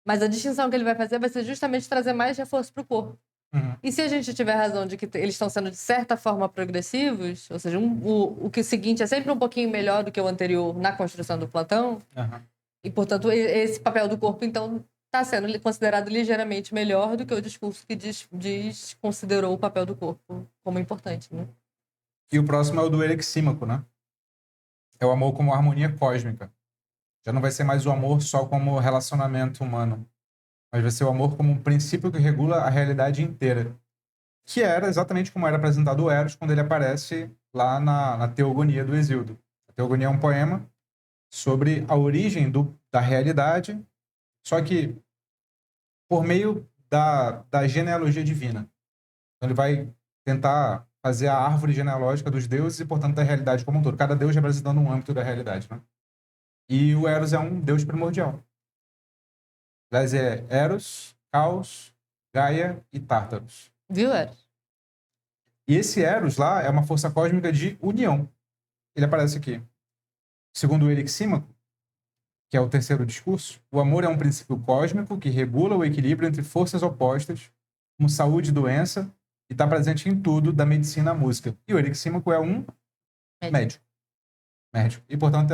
mas a distinção que ele vai fazer vai ser justamente trazer mais reforço para o corpo. E se a gente tiver razão de que eles estão sendo, de certa forma, progressivos, ou seja, o que o seguinte é sempre um pouquinho melhor do que o anterior na construção do Platão, e, portanto, esse papel do corpo, então, está sendo considerado ligeiramente melhor do que o discurso que considerou o papel do corpo como importante, né? E o próximo é o do Erixímaco, né? É o amor como harmonia cósmica. Já não vai ser mais o amor só como relacionamento humano, mas vai ser o amor como um princípio que regula a realidade inteira. Que era exatamente como era apresentado o Eros quando ele aparece lá na Teogonia do Hesíodo. A Teogonia é um poema sobre a origem da realidade, só que por meio da genealogia divina. Então ele vai tentar fazer a árvore genealógica dos deuses e, portanto, da realidade como um todo. Cada deus representando um âmbito da realidade, né? E o Eros é um deus primordial. Aliás, é Eros, Caos, Gaia e Tártaros. Viu, Eros? E esse Eros lá é uma força cósmica de união. Ele aparece aqui. Segundo o Erixímaco, que é o terceiro discurso, o amor é um princípio cósmico que regula o equilíbrio entre forças opostas, como saúde e doença, e está presente em tudo, da medicina à música. E o Erixímaco é um médico. E, portanto,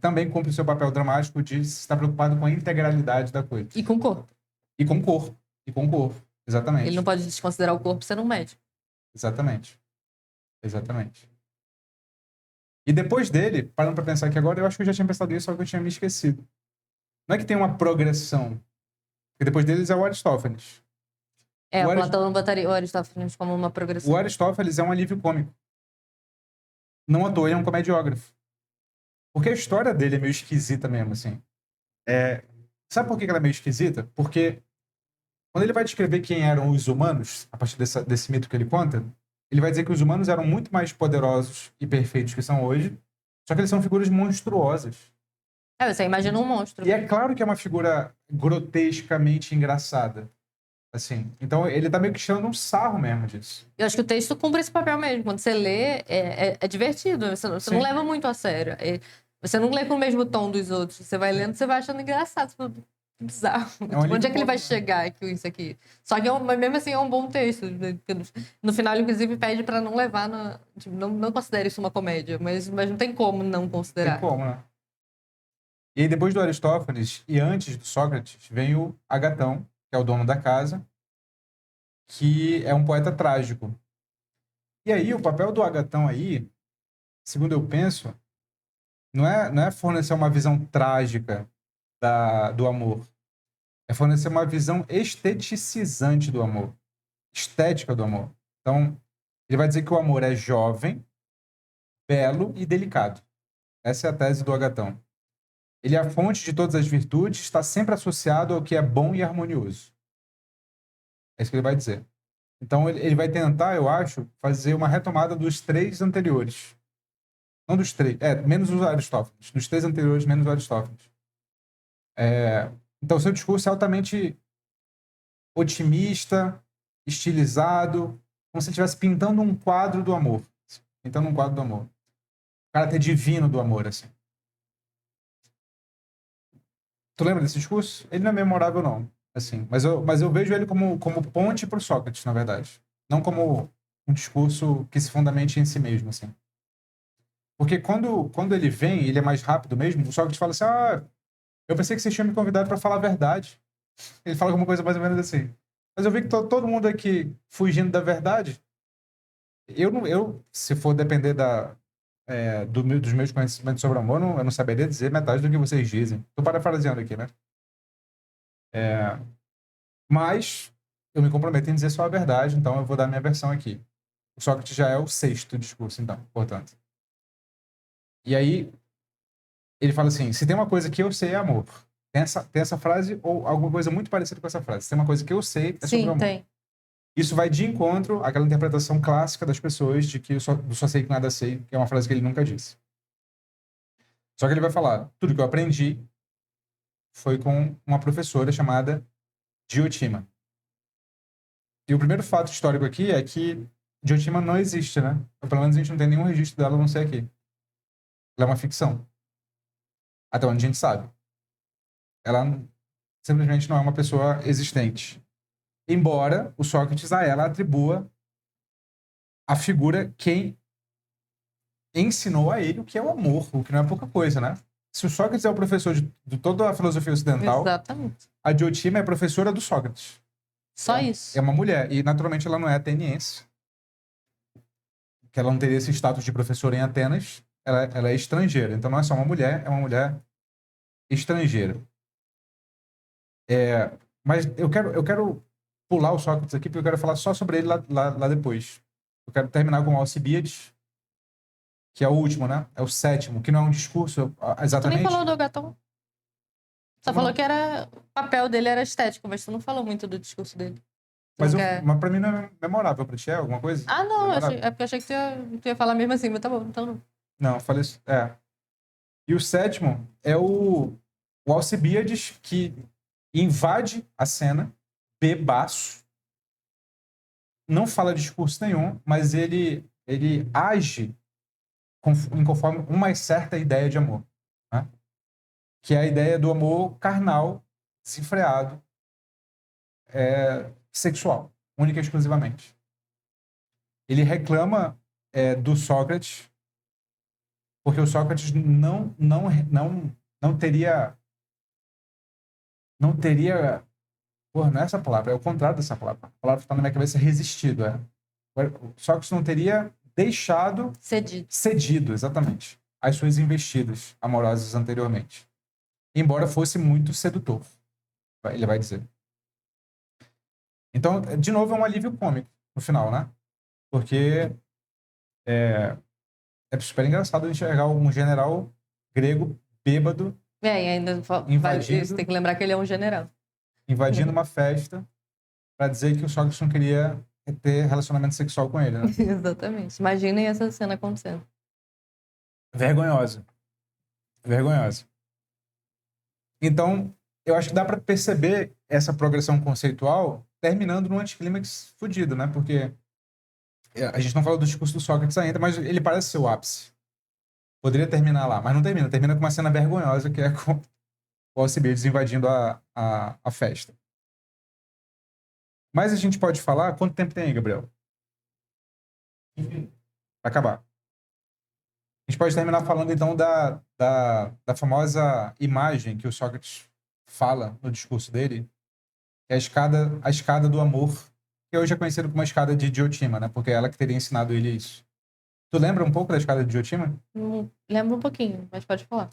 também cumpre o seu papel dramático de estar preocupado com a integralidade da coisa. E com o corpo. E com o corpo. Exatamente. Ele não pode desconsiderar o corpo sendo um médico. Exatamente. E depois dele, parando para pensar aqui agora, eu acho que eu já tinha pensado isso, só que eu tinha me esquecido. Não é que tem uma progressão. Porque depois deles é o Aristófanes. O Platão não botaria o Aristófanes como uma progressão. O Aristófanes é um alívio cômico. Não à toa, ele é um comediógrafo. Porque a história dele é meio esquisita mesmo, assim. Sabe por que ela é meio esquisita? Porque quando ele vai descrever quem eram os humanos, a partir desse mito que ele conta, ele vai dizer que os humanos eram muito mais poderosos e perfeitos que são hoje, só que eles são figuras monstruosas. Você imagina um monstro. E é claro que é uma figura grotescamente engraçada. Assim, então ele tá meio que tirando um sarro mesmo disso. Eu acho que o texto cumpre esse papel mesmo. Quando você lê, é divertido. Você não leva muito a sério. Você não lê com o mesmo tom dos outros. Você vai lendo, você vai achando engraçado. Que bizarro. Onde é que ele vai chegar com isso aqui? Só que mesmo assim é um bom texto. No final, ele inclusive pede pra não levar não considere isso uma comédia. Mas não tem como não considerar. Tem como, né? E aí, depois do Aristófanes e antes do Sócrates, vem o Agatão, que é o dono da casa, que é um poeta trágico. E aí, o papel do Agatão aí, segundo eu penso, não é fornecer uma visão trágica do amor. É fornecer uma visão esteticizante do amor. Estética do amor. Então, ele vai dizer que o amor é jovem, belo e delicado. Essa é a tese do Agatão. Ele é a fonte de todas as virtudes, está sempre associado ao que é bom e harmonioso. É isso que ele vai dizer. Então, ele vai tentar, eu acho, fazer uma retomada dos 3 anteriores. Não dos 3, menos os Aristófanes. Dos 3 anteriores, menos o Aristófanes. Então, seu discurso é altamente otimista, estilizado, como se estivesse pintando um quadro do amor. Pintando um quadro do amor. O caráter divino do amor, assim. Tu lembra desse discurso? Ele não é memorável, não. Assim, mas eu vejo ele como ponte para o Sócrates, na verdade. Não como um discurso que se fundamente em si mesmo, assim. Porque quando ele vem, ele é mais rápido mesmo, o Sócrates fala assim, eu pensei que vocês tinham me convidado para falar a verdade. Ele fala alguma coisa mais ou menos assim. Mas eu vi que todo mundo aqui fugindo da verdade. Se for depender dos meus conhecimentos sobre amor, eu não saberia dizer metade do que vocês dizem. Estou parafraseando aqui, né? Mas eu me comprometo em dizer só a verdade, então eu vou dar minha versão aqui. O Sócrates já é o 6º discurso, então, portanto. E aí, ele fala assim, se tem uma coisa que eu sei é amor. Tem essa frase ou alguma coisa muito parecida com essa frase. Se tem uma coisa que eu sei é sobre o amor. Tem. Isso vai de encontro àquela interpretação clássica das pessoas de que eu só sei que nada sei, que é uma frase que ele nunca disse. Só que ele vai falar, tudo que eu aprendi foi com uma professora chamada Diotima. E o primeiro fato histórico aqui é que Diotima não existe, né? Ou pelo menos a gente não tem nenhum registro dela, a não ser aqui. Ela é uma ficção. Até onde a gente sabe. Ela simplesmente não é uma pessoa existente. Embora o Sócrates a ela atribua a figura quem ensinou a ele o que é o amor, o que não é pouca coisa, né? Se o Sócrates é o professor de toda a filosofia ocidental, exatamente, a Diotima é professora do Sócrates. Só isso. É uma mulher. E, naturalmente, ela não é ateniense. Que ela não teria esse status de professora em Atenas. Ela é estrangeira. Então, não é só uma mulher, é uma mulher estrangeira. Mas eu quero pular o Sócrates aqui, porque eu quero falar só sobre ele lá depois. Eu quero terminar com Alcibiades, que é o último, né? É o 7º, que não é um discurso exatamente... Tu nem falou do Agatão. Só falou que o papel dele era estético, mas tu não falou muito do discurso dele. Mas pra mim não é memorável. Pra ti é alguma coisa? Ah, não. É porque eu achei que tu ia falar mesmo assim, mas tá bom. Então não. Não, eu falei... E o 7º é o Alcibiades, que invade a cena, bebaço, não fala discurso nenhum, mas ele age conforme uma certa ideia de amor, né? Que é a ideia do amor carnal, desenfreado, sexual, única e exclusivamente. Ele reclama do Sócrates, porque o Sócrates não teria... Porra, não é essa palavra, é o contrário dessa palavra. A palavra que está na minha cabeça é resistido. O Sócrates não teria deixado... Cedido, exatamente. Às suas investidas amorosas anteriormente. Embora fosse muito sedutor, ele vai dizer. Então, de novo, é um alívio cômico no final, né? Porque é super engraçado enxergar um general grego bêbado e ainda invadindo, tem que lembrar que ele é um general. Invadindo uma festa para dizer que o Sócrates não queria ter relacionamento sexual com ele, né? Exatamente. Imaginem essa cena acontecendo. Vergonhosa. Então, eu acho que dá para perceber essa progressão conceitual terminando num anticlímax fudido, né? Porque a gente não falou do discurso do Sócrates ainda, mas ele parece ser o ápice. Poderia terminar lá, mas não termina. Termina com uma cena vergonhosa, que é com o Alcibiades invadindo a festa. Mas a gente pode falar... Quanto tempo tem aí, Gabriel? Vai acabar. A gente pode terminar falando, então, da famosa imagem que o Sócrates fala no discurso dele, que é a escada do amor que hoje é conhecido como a escada de Diotima, né? Porque é ela que teria ensinado ele isso. Tu lembra um pouco da escada de Diotima? Lembro um pouquinho, mas pode falar.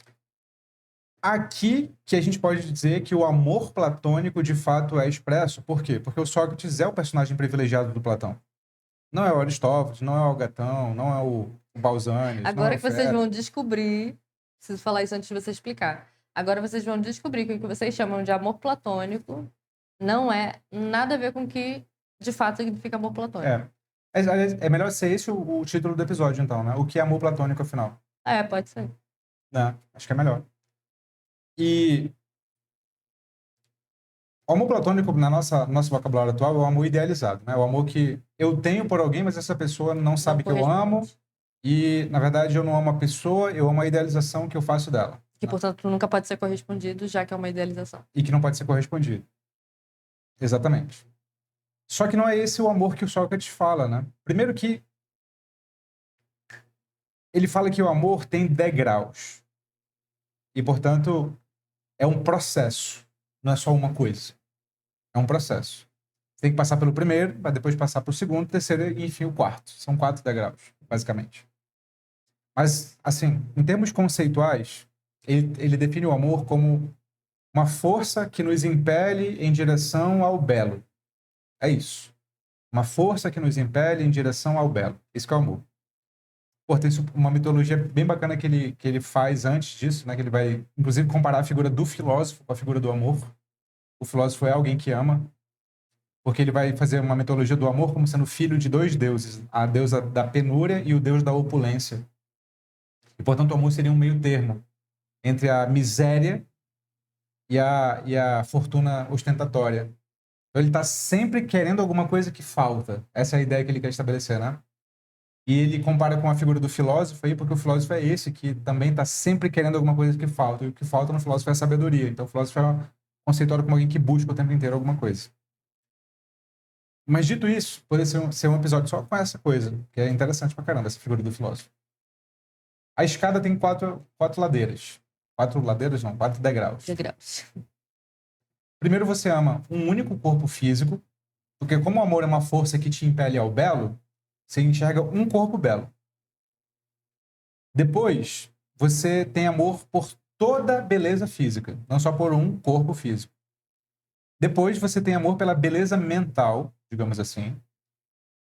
Aqui que a gente pode dizer que o amor platônico de fato é expresso. Por quê? Porque o Sócrates é o personagem privilegiado do Platão. Não é o Aristófanes, não é o Agatão, não é o Pausanias, não é Agora o que vocês Fera. vão descobrir, preciso falar isso antes de você explicar. Agora vocês vão descobrir que o que vocês chamam de amor platônico não é nada a ver com o que de fato significa amor platônico. É melhor ser esse o título do episódio, então, né? O que é amor platônico, afinal? Pode ser. Né? Acho que é melhor. E o amor platônico, no nosso vocabulário atual, é o amor idealizado, né? O amor que eu tenho por alguém, mas essa pessoa não sabe que eu amo. E, na verdade, eu não amo a pessoa, eu amo a idealização que eu faço dela. Que, portanto, nunca pode ser correspondido, já que é uma idealização. E que não pode ser correspondido. Exatamente. Só que não é esse o amor que o Sócrates fala, né? Primeiro que ele fala que o amor tem degraus. E, portanto, é um processo. Não é só uma coisa. É um processo. Você tem que passar pelo primeiro, para depois passar para o segundo, terceiro e, enfim, o quarto. São 4 degraus, basicamente. Mas, assim, em termos conceituais, ele define o amor como uma força que nos impele em direção ao belo. É isso. Uma força que nos impele em direção ao belo. Isso que é o amor. Pô, tem uma mitologia bem bacana que ele faz antes disso, né? Que ele vai, inclusive, comparar a figura do filósofo com a figura do amor. O filósofo é alguém que ama, porque ele vai fazer uma mitologia do amor como sendo filho de 2 deuses, a deusa da penúria e o deus da opulência. E, portanto, o amor seria um meio termo entre a miséria e a fortuna ostentatória. Então, ele está sempre querendo alguma coisa que falta. Essa é a ideia que ele quer estabelecer, né? E ele compara com a figura do filósofo aí, porque o filósofo é esse que também está sempre querendo alguma coisa que falta. E o que falta no filósofo é a sabedoria. Então, o filósofo é conceituado como alguém que busca o tempo inteiro alguma coisa. Mas, dito isso, poderia ser um episódio só com essa coisa, que é interessante pra caramba, essa figura do filósofo. A escada tem 4 ladeiras. 4 ladeiras, não, 4 degraus. Primeiro você ama um único corpo físico, porque como o amor é uma força que te impele ao belo, você enxerga um corpo belo. Depois, você tem amor por toda beleza física, não só por um corpo físico. Depois, você tem amor pela beleza mental, digamos assim.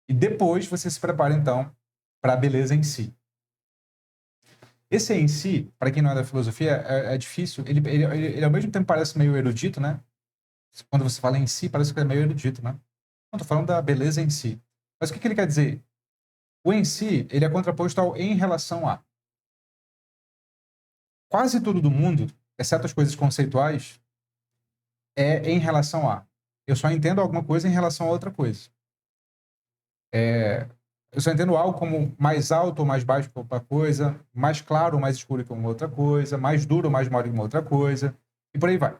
E depois, você se prepara, então, para a beleza em si. Esse em si, para quem não é da filosofia, é difícil. Ele, ao mesmo tempo, parece meio erudito, né? Quando você fala em si, parece que é meio erudito, né? Não, tô falando da beleza em si. Mas o que ele quer dizer? O em si, ele é contraposto ao em relação a. Quase tudo do mundo, exceto as coisas conceituais, é em relação a. Eu só entendo alguma coisa em relação a outra coisa. Eu só entendo algo como mais alto ou mais baixo que outra coisa, mais claro ou mais escuro que uma outra coisa, mais duro ou mais mole que uma outra coisa, e por aí vai.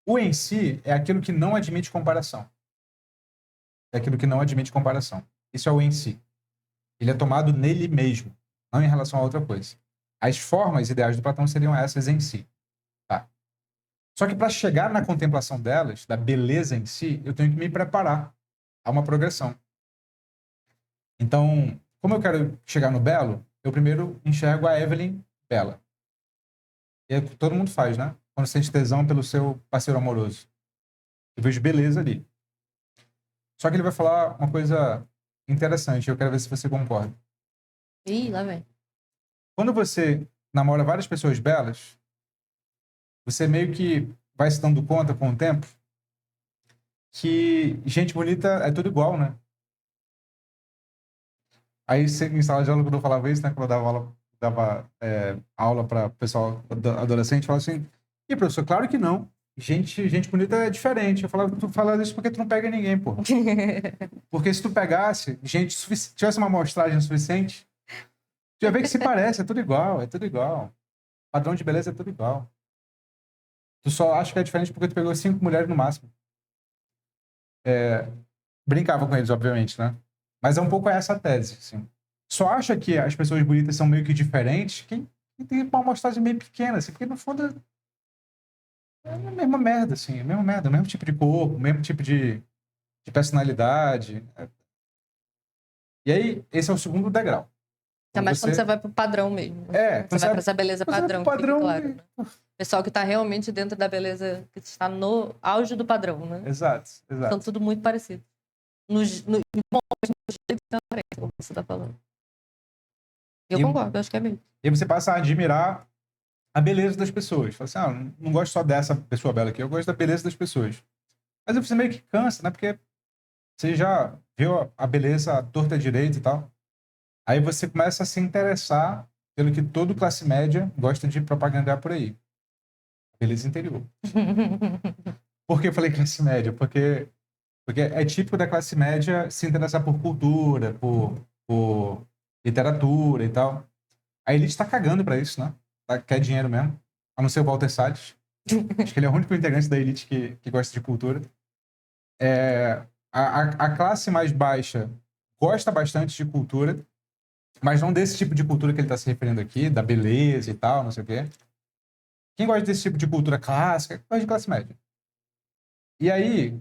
O em si é aquilo que não admite comparação. É aquilo que não admite comparação. Isso é o em si. Ele é tomado nele mesmo, não em relação a outra coisa. As formas ideais do Platão seriam essas em si. Tá? Só que para chegar na contemplação delas, da beleza em si, eu tenho que me preparar a uma progressão. Então, como eu quero chegar no belo, eu primeiro enxergo a Evelyn bela. E é o que todo mundo faz, né? Quando sente tesão pelo seu parceiro amoroso. Eu vejo beleza ali. Só que ele vai falar uma coisa interessante, eu quero ver se você concorda. Ih, lá vem. Quando você namora várias pessoas belas, você meio que vai se dando conta com o tempo que gente bonita é tudo igual, né? Aí em sala de aula, quando eu falava isso, né? Quando eu dava aula para pessoal adolescente, falava assim, e professor, claro que não. Gente bonita é diferente. Eu falava, tu fala isso porque tu não pega ninguém, pô. Porque se tu pegasse tivesse uma amostragem suficiente, tu ia ver que se parece, é tudo igual, é tudo igual. Padrão de beleza é tudo igual. Tu só acha que é diferente porque tu pegou 5 mulheres no máximo. Brincava com eles, obviamente, né? Mas é um pouco essa a tese, assim. Só acha que as pessoas bonitas são meio que diferentes quem tem uma amostragem bem pequena, assim, porque no fundo é a mesma merda, assim, a mesma merda, o mesmo tipo de corpo, o mesmo tipo de de personalidade. E aí, esse é o segundo degrau. Ainda mais quando você vai pro padrão mesmo. Você vai pra essa beleza padrão, claro. Né? Pessoal que tá realmente dentro da beleza, que está no auge do padrão, né? Exato. São tudo muito parecido. No jeito como você tá falando. Eu concordo, acho que é mesmo. E aí você passa a admirar a beleza das pessoas. Fala assim, não gosto só dessa pessoa bela aqui, eu gosto da beleza das pessoas. Mas aí você meio que cansa, né? Porque você já viu a beleza à torta direita e tal. Aí você começa a se interessar pelo que todo classe média gosta de propagandar por aí. Beleza interior. Por que eu falei classe média? Porque é típico da classe média se interessar por cultura, por literatura e tal. A elite tá cagando pra isso, né? Quer dinheiro mesmo. A não ser o Walter Salles. Acho que ele é o único integrante da elite que gosta de cultura. A classe mais baixa gosta bastante de cultura, mas não desse tipo de cultura que ele está se referindo aqui, da beleza e tal, não sei o quê. Quem gosta desse tipo de cultura clássica, gosta de classe média. E aí,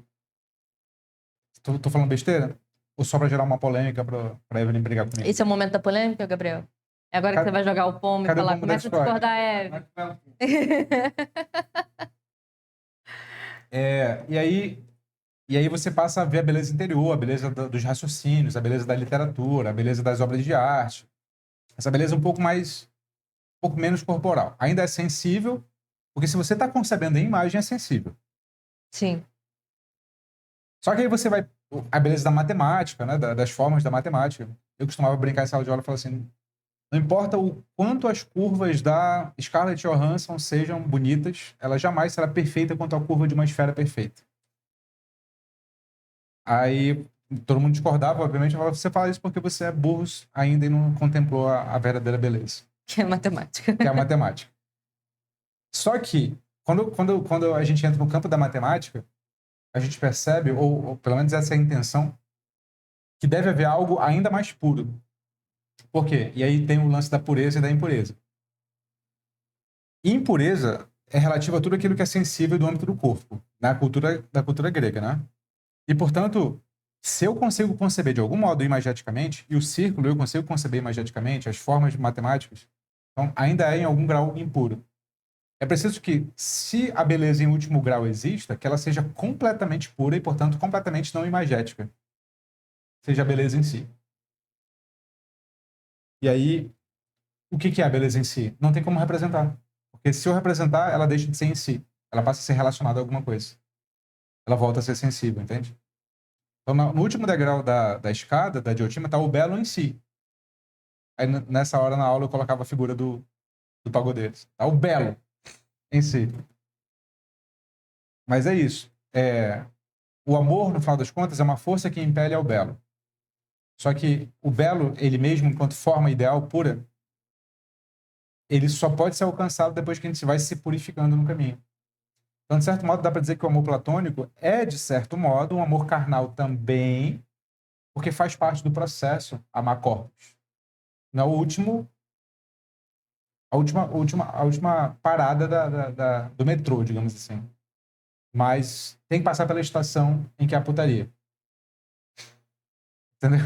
tô falando besteira? Ou só pra gerar uma polêmica pra Evelyn brigar comigo? Esse é o momento da polêmica, Gabriel? É agora que você vai jogar o pomo e falar, começa a discordar, Evelyn. E aí você passa a ver a beleza interior, a beleza dos raciocínios, a beleza da literatura, a beleza das obras de arte. Essa beleza um pouco menos corporal. Ainda é sensível, porque se você está concebendo a imagem, é sensível. Sim. Só que aí você vai... A beleza da matemática, né? Das formas da matemática. Eu costumava brincar em sala de aula e falar assim, não importa o quanto as curvas da Scarlett Johansson sejam bonitas, ela jamais será perfeita quanto a curva de uma esfera perfeita. Aí todo mundo discordava, obviamente, eu falava, você fala isso porque você é burro ainda e não contemplou a verdadeira beleza. Que é matemática. Que é a matemática. Só que, quando a gente entra no campo da matemática, a gente percebe, ou pelo menos essa é a intenção, que deve haver algo ainda mais puro. Por quê? E aí tem o lance da pureza e da impureza. Impureza é relativa a tudo aquilo que é sensível do âmbito do corpo, da cultura grega, né? E, portanto, se eu consigo conceber de algum modo imageticamente, e o círculo eu consigo conceber imageticamente, as formas matemáticas, então ainda é em algum grau impuro. É preciso que, se a beleza em último grau exista, que ela seja completamente pura e, portanto, completamente não imagética. Seja a beleza em si. E aí, o que é a beleza em si? Não tem como representar. Porque se eu representar, ela deixa de ser em si. Ela passa a ser relacionada a alguma coisa. Ela volta a ser sensível, entende? Então, no último degrau da escada, da diotima, está o belo em si. Aí, nessa hora, na aula, eu colocava a figura do pagodeiro. Tá o belo em si. Mas é isso. O amor, no final das contas, é uma força que impele ao belo. Só que o belo, ele mesmo, enquanto forma ideal pura, ele só pode ser alcançado depois que a gente vai se purificando no caminho. Então, de certo modo, dá para dizer que o amor platônico é, de certo modo, um amor carnal também, porque faz parte do processo amar corpos. Não é a última parada do metrô, digamos assim. Mas tem que passar pela estação em que há putaria. Entendeu?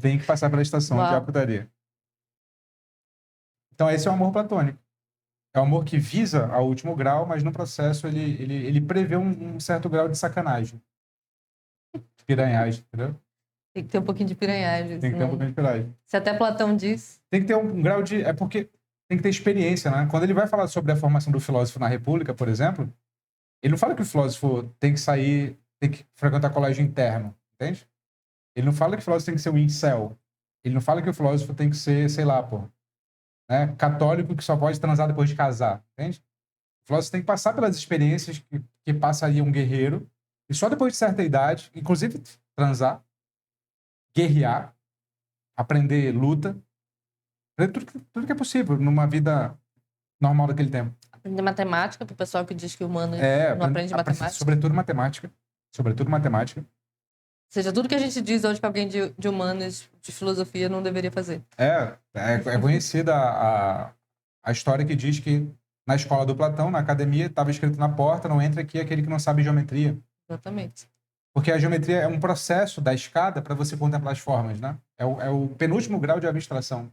Tem que passar pela estação em que há putaria. Então, esse é o amor platônico. É o amor que visa ao último grau, mas no processo ele prevê um certo grau de sacanagem. De piranhagem, entendeu? Tem que ter um pouquinho de piranhagem. Tem que ter um pouquinho de piranhagem. Se até Platão diz. Tem que ter um grau de... É porque tem que ter experiência, né? Quando ele vai falar sobre a formação do filósofo na República, por exemplo, ele não fala que o filósofo tem que sair, tem que frequentar colégio interno, entende? Ele não fala que o filósofo tem que ser um incel. Ele não fala que o filósofo tem que ser, sei lá, né, católico que só pode transar depois de casar, entende? O filósofo tem que passar pelas experiências que passaria um guerreiro, e só depois de certa idade, inclusive transar, guerrear, aprender luta, aprender tudo que é possível numa vida normal daquele tempo. Aprender matemática, para o pessoal que diz que o humano não aprende matemática. Sobretudo matemática. Sobretudo matemática. Ou seja, tudo que a gente diz hoje que alguém de humanas, de filosofia, não deveria fazer. É conhecida a história que diz que na escola do Platão, na academia, estava escrito na porta, não entra aqui aquele que não sabe geometria. Exatamente. Porque a geometria é um processo da escada para você contemplar as formas, né? É o penúltimo grau de abstração,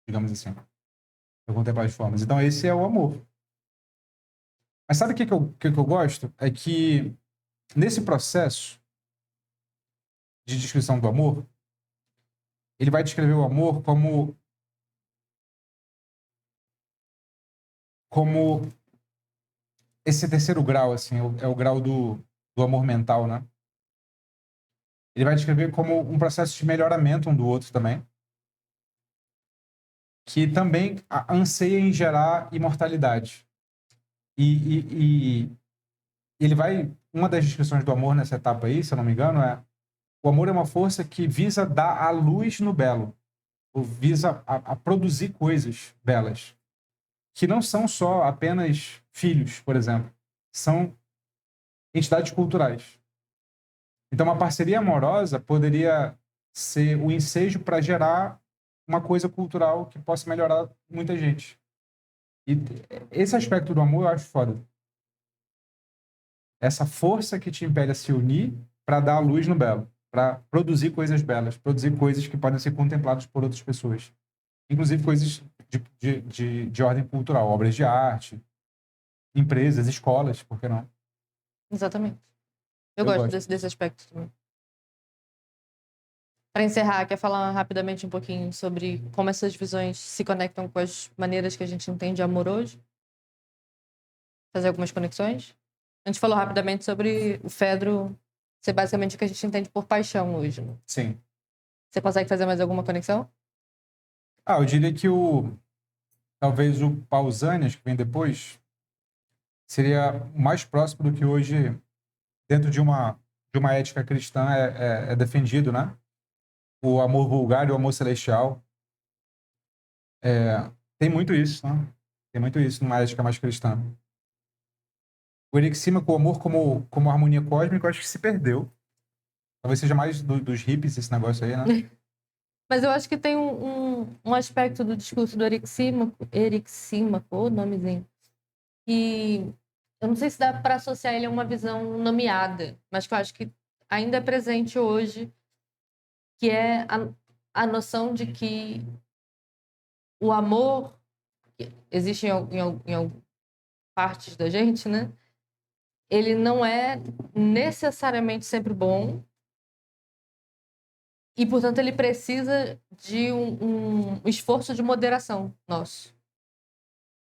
digamos assim, para contemplar as formas. Então, esse é o amor. Mas sabe o que eu gosto? É que, nesse processo de descrição do amor, ele vai descrever o amor como esse terceiro grau, assim, é o grau do amor mental, né? Ele vai descrever como um processo de melhoramento um do outro também, que também anseia em gerar imortalidade. E ele vai... Uma das descrições do amor nessa etapa aí, se eu não me engano, é: o amor é uma força que visa dar a luz no belo, ou visa a produzir coisas belas, que não são só apenas filhos, por exemplo. São entidades culturais. Então, uma parceria amorosa poderia ser o ensejo para gerar uma coisa cultural que possa melhorar muita gente. E esse aspecto do amor eu acho foda. Essa força que te impele a se unir para dar a luz no belo, para produzir coisas belas, produzir coisas que podem ser contempladas por outras pessoas. Inclusive coisas de ordem cultural, obras de arte, empresas, escolas, por que não? Exatamente. Eu Eu gosto gosto. desse aspecto também. Para encerrar, quer falar rapidamente um pouquinho sobre como essas visões se conectam com as maneiras que a gente entende amor hoje? Fazer algumas conexões? A gente falou rapidamente sobre o Fedro ser basicamente o que a gente entende por paixão hoje, né? Sim. Você consegue fazer mais alguma conexão? Eu diria que talvez o Pausanias, que vem depois, seria mais próximo do que hoje, dentro de uma ética cristã, é defendido, né? O amor vulgar e o amor celestial. Tem muito isso, né? Tem muito isso numa ética mais cristã. O Erixímaco, o amor como harmonia cósmica, eu acho que se perdeu. Talvez seja mais dos hippies esse negócio aí, né? Mas eu acho que tem um aspecto do discurso do Erixímaco, o nomezinho, que eu não sei se dá para associar ele a uma visão nomeada, mas que eu acho que ainda é presente hoje, que é a noção de que o amor que existe em partes da gente, né? Ele não é necessariamente sempre bom e, portanto, ele precisa de um esforço de moderação nosso.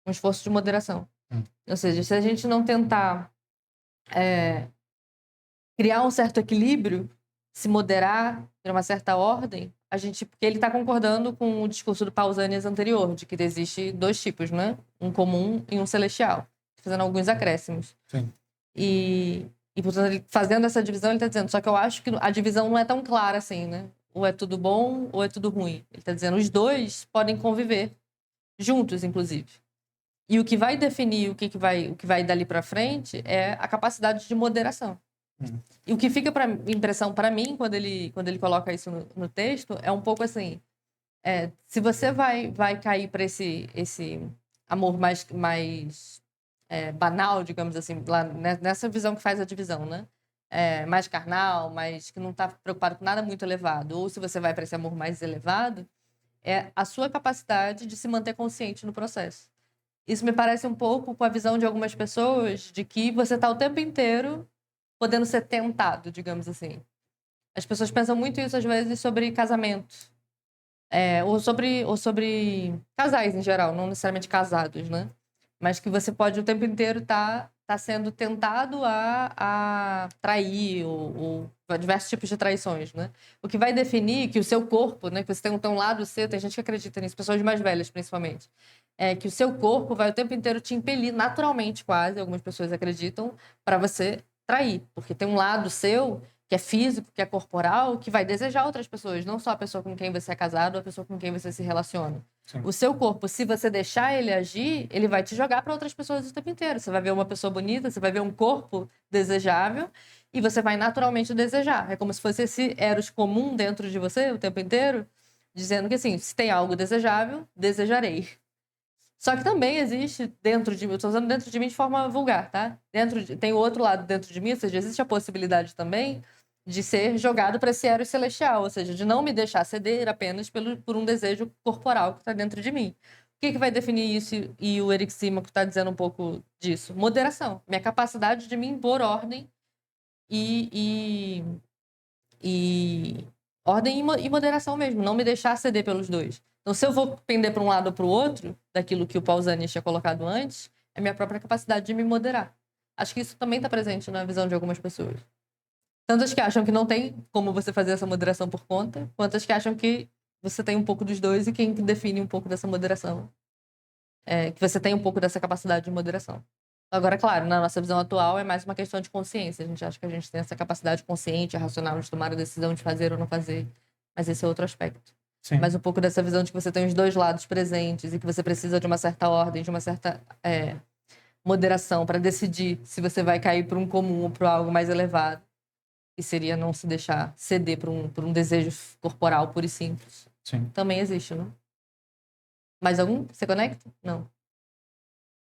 Um esforço de moderação. Ou seja, se a gente não tentar criar um certo equilíbrio, se moderar em uma certa ordem, porque ele está concordando com o discurso do Pausanias anterior, de que existe dois tipos, né? Um comum e um celestial, fazendo alguns acréscimos. Sim. E portanto, ele fazendo essa divisão, ele está dizendo, só que eu acho que a divisão não é tão clara assim, né? Ou é tudo bom ou é tudo ruim. Ele está dizendo, os dois podem conviver, juntos, inclusive. E o que vai definir o que vai dali para frente é a capacidade de moderação. E o que fica impressão para mim, quando ele coloca isso no texto, é um pouco assim, se você vai cair para esse amor mais banal, digamos assim, lá nessa visão que faz a divisão, né? Mais carnal, mais que não está preocupado com nada muito elevado, ou se você vai para esse amor mais elevado, é a sua capacidade de se manter consciente no processo. Isso me parece um pouco com a visão de algumas pessoas de que você está o tempo inteiro podendo ser tentado, digamos assim. As pessoas pensam muito isso, às vezes, sobre casamento. Ou sobre casais, em geral, não necessariamente casados, né? Mas que você pode o tempo inteiro estar sendo tentado a trair ou diversos tipos de traições, né? O que vai definir que o seu corpo, né? Que você tem um lado seu, tem gente que acredita nisso, pessoas mais velhas, principalmente. Que o seu corpo vai o tempo inteiro te impelir, naturalmente quase, algumas pessoas acreditam, para você trair. Porque tem um lado seu que é físico, que é corporal, que vai desejar outras pessoas, não só a pessoa com quem você é casado ou a pessoa com quem você se relaciona. Sim. O seu corpo, se você deixar ele agir, ele vai te jogar para outras pessoas o tempo inteiro. Você vai ver uma pessoa bonita, você vai ver um corpo desejável e você vai naturalmente desejar. É como se fosse esse eros comum dentro de você o tempo inteiro, dizendo que assim, se tem algo desejável, desejarei. Só que também existe dentro de mim, eu estou usando dentro de mim de forma vulgar, tá? Tem o outro lado dentro de mim, ou seja, existe a possibilidade também de ser jogado para esse Eros celestial, ou seja, de não me deixar ceder apenas por um desejo corporal que está dentro de mim. O que vai definir isso? E o Eric Simaco está dizendo um pouco disso. Moderação. Minha capacidade de me impor ordem e ordem e moderação mesmo, não me deixar ceder pelos dois. Então, se eu vou pender para um lado ou para o outro, daquilo que o Pausanias tinha colocado antes, é minha própria capacidade de me moderar. Acho que isso também está presente na visão de algumas pessoas. Tanto as que acham que não tem como você fazer essa moderação por conta, quanto as que acham que você tem um pouco dos dois e quem define um pouco dessa moderação. Que você tem um pouco dessa capacidade de moderação. Agora, claro, na nossa visão atual é mais uma questão de consciência. A gente acha que a gente tem essa capacidade consciente, racional de tomar a decisão de fazer ou não fazer. Mas esse é outro aspecto. Sim. Mas um pouco dessa visão de que você tem os dois lados presentes e que você precisa de uma certa ordem, de uma certa moderação para decidir se você vai cair para um comum ou para algo mais elevado. E seria não se deixar ceder por um desejo corporal puro e simples. Sim. Também existe, não? Mais algum? Você conecta? Não.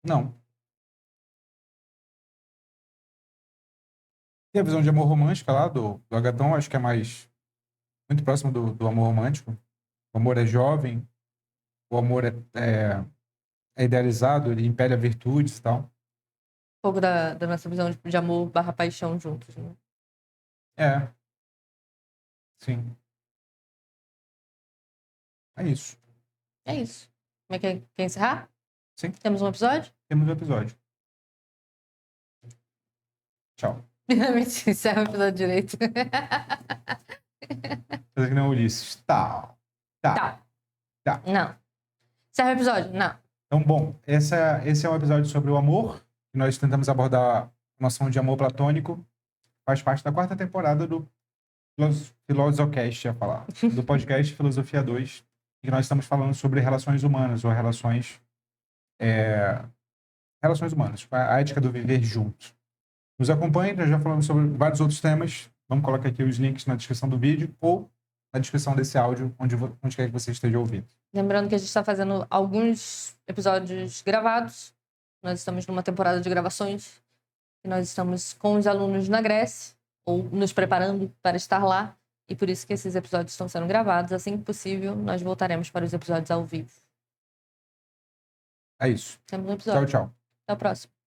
Não. E a visão de amor romântica lá do Agathon, acho que é muito próximo do amor romântico. O amor é jovem, o amor é idealizado, ele impele a virtudes e tal. Um pouco da nossa visão de amor / paixão juntos, né? Sim. É isso. É isso. Como é que é? Quer encerrar? Sim. Temos um episódio? Temos um episódio. Tchau. Encerra o episódio direito. Fazer que não Ulisses. Tá. Não. Encerra o episódio? Não. Então, bom, esse é um episódio sobre o amor. Que nós tentamos abordar a noção de amor platônico. Faz parte da 4ª temporada do Filosocast, ia falar. Do podcast Filosofia 2. Que nós estamos falando sobre relações humanas, ou relações humanas. A ética do viver junto. Nos acompanhe, nós já falamos sobre vários outros temas. Vamos colocar aqui os links na descrição do vídeo ou na descrição desse áudio, onde quer que você esteja ouvindo. Lembrando que a gente está fazendo alguns episódios gravados. Nós estamos numa temporada de gravações. E nós estamos com os alunos na Grécia, ou nos preparando para estar lá. E por isso que esses episódios estão sendo gravados. Assim que possível, nós voltaremos para os episódios ao vivo. É isso. Temos um episódio. Tchau, tchau. Até o próximo.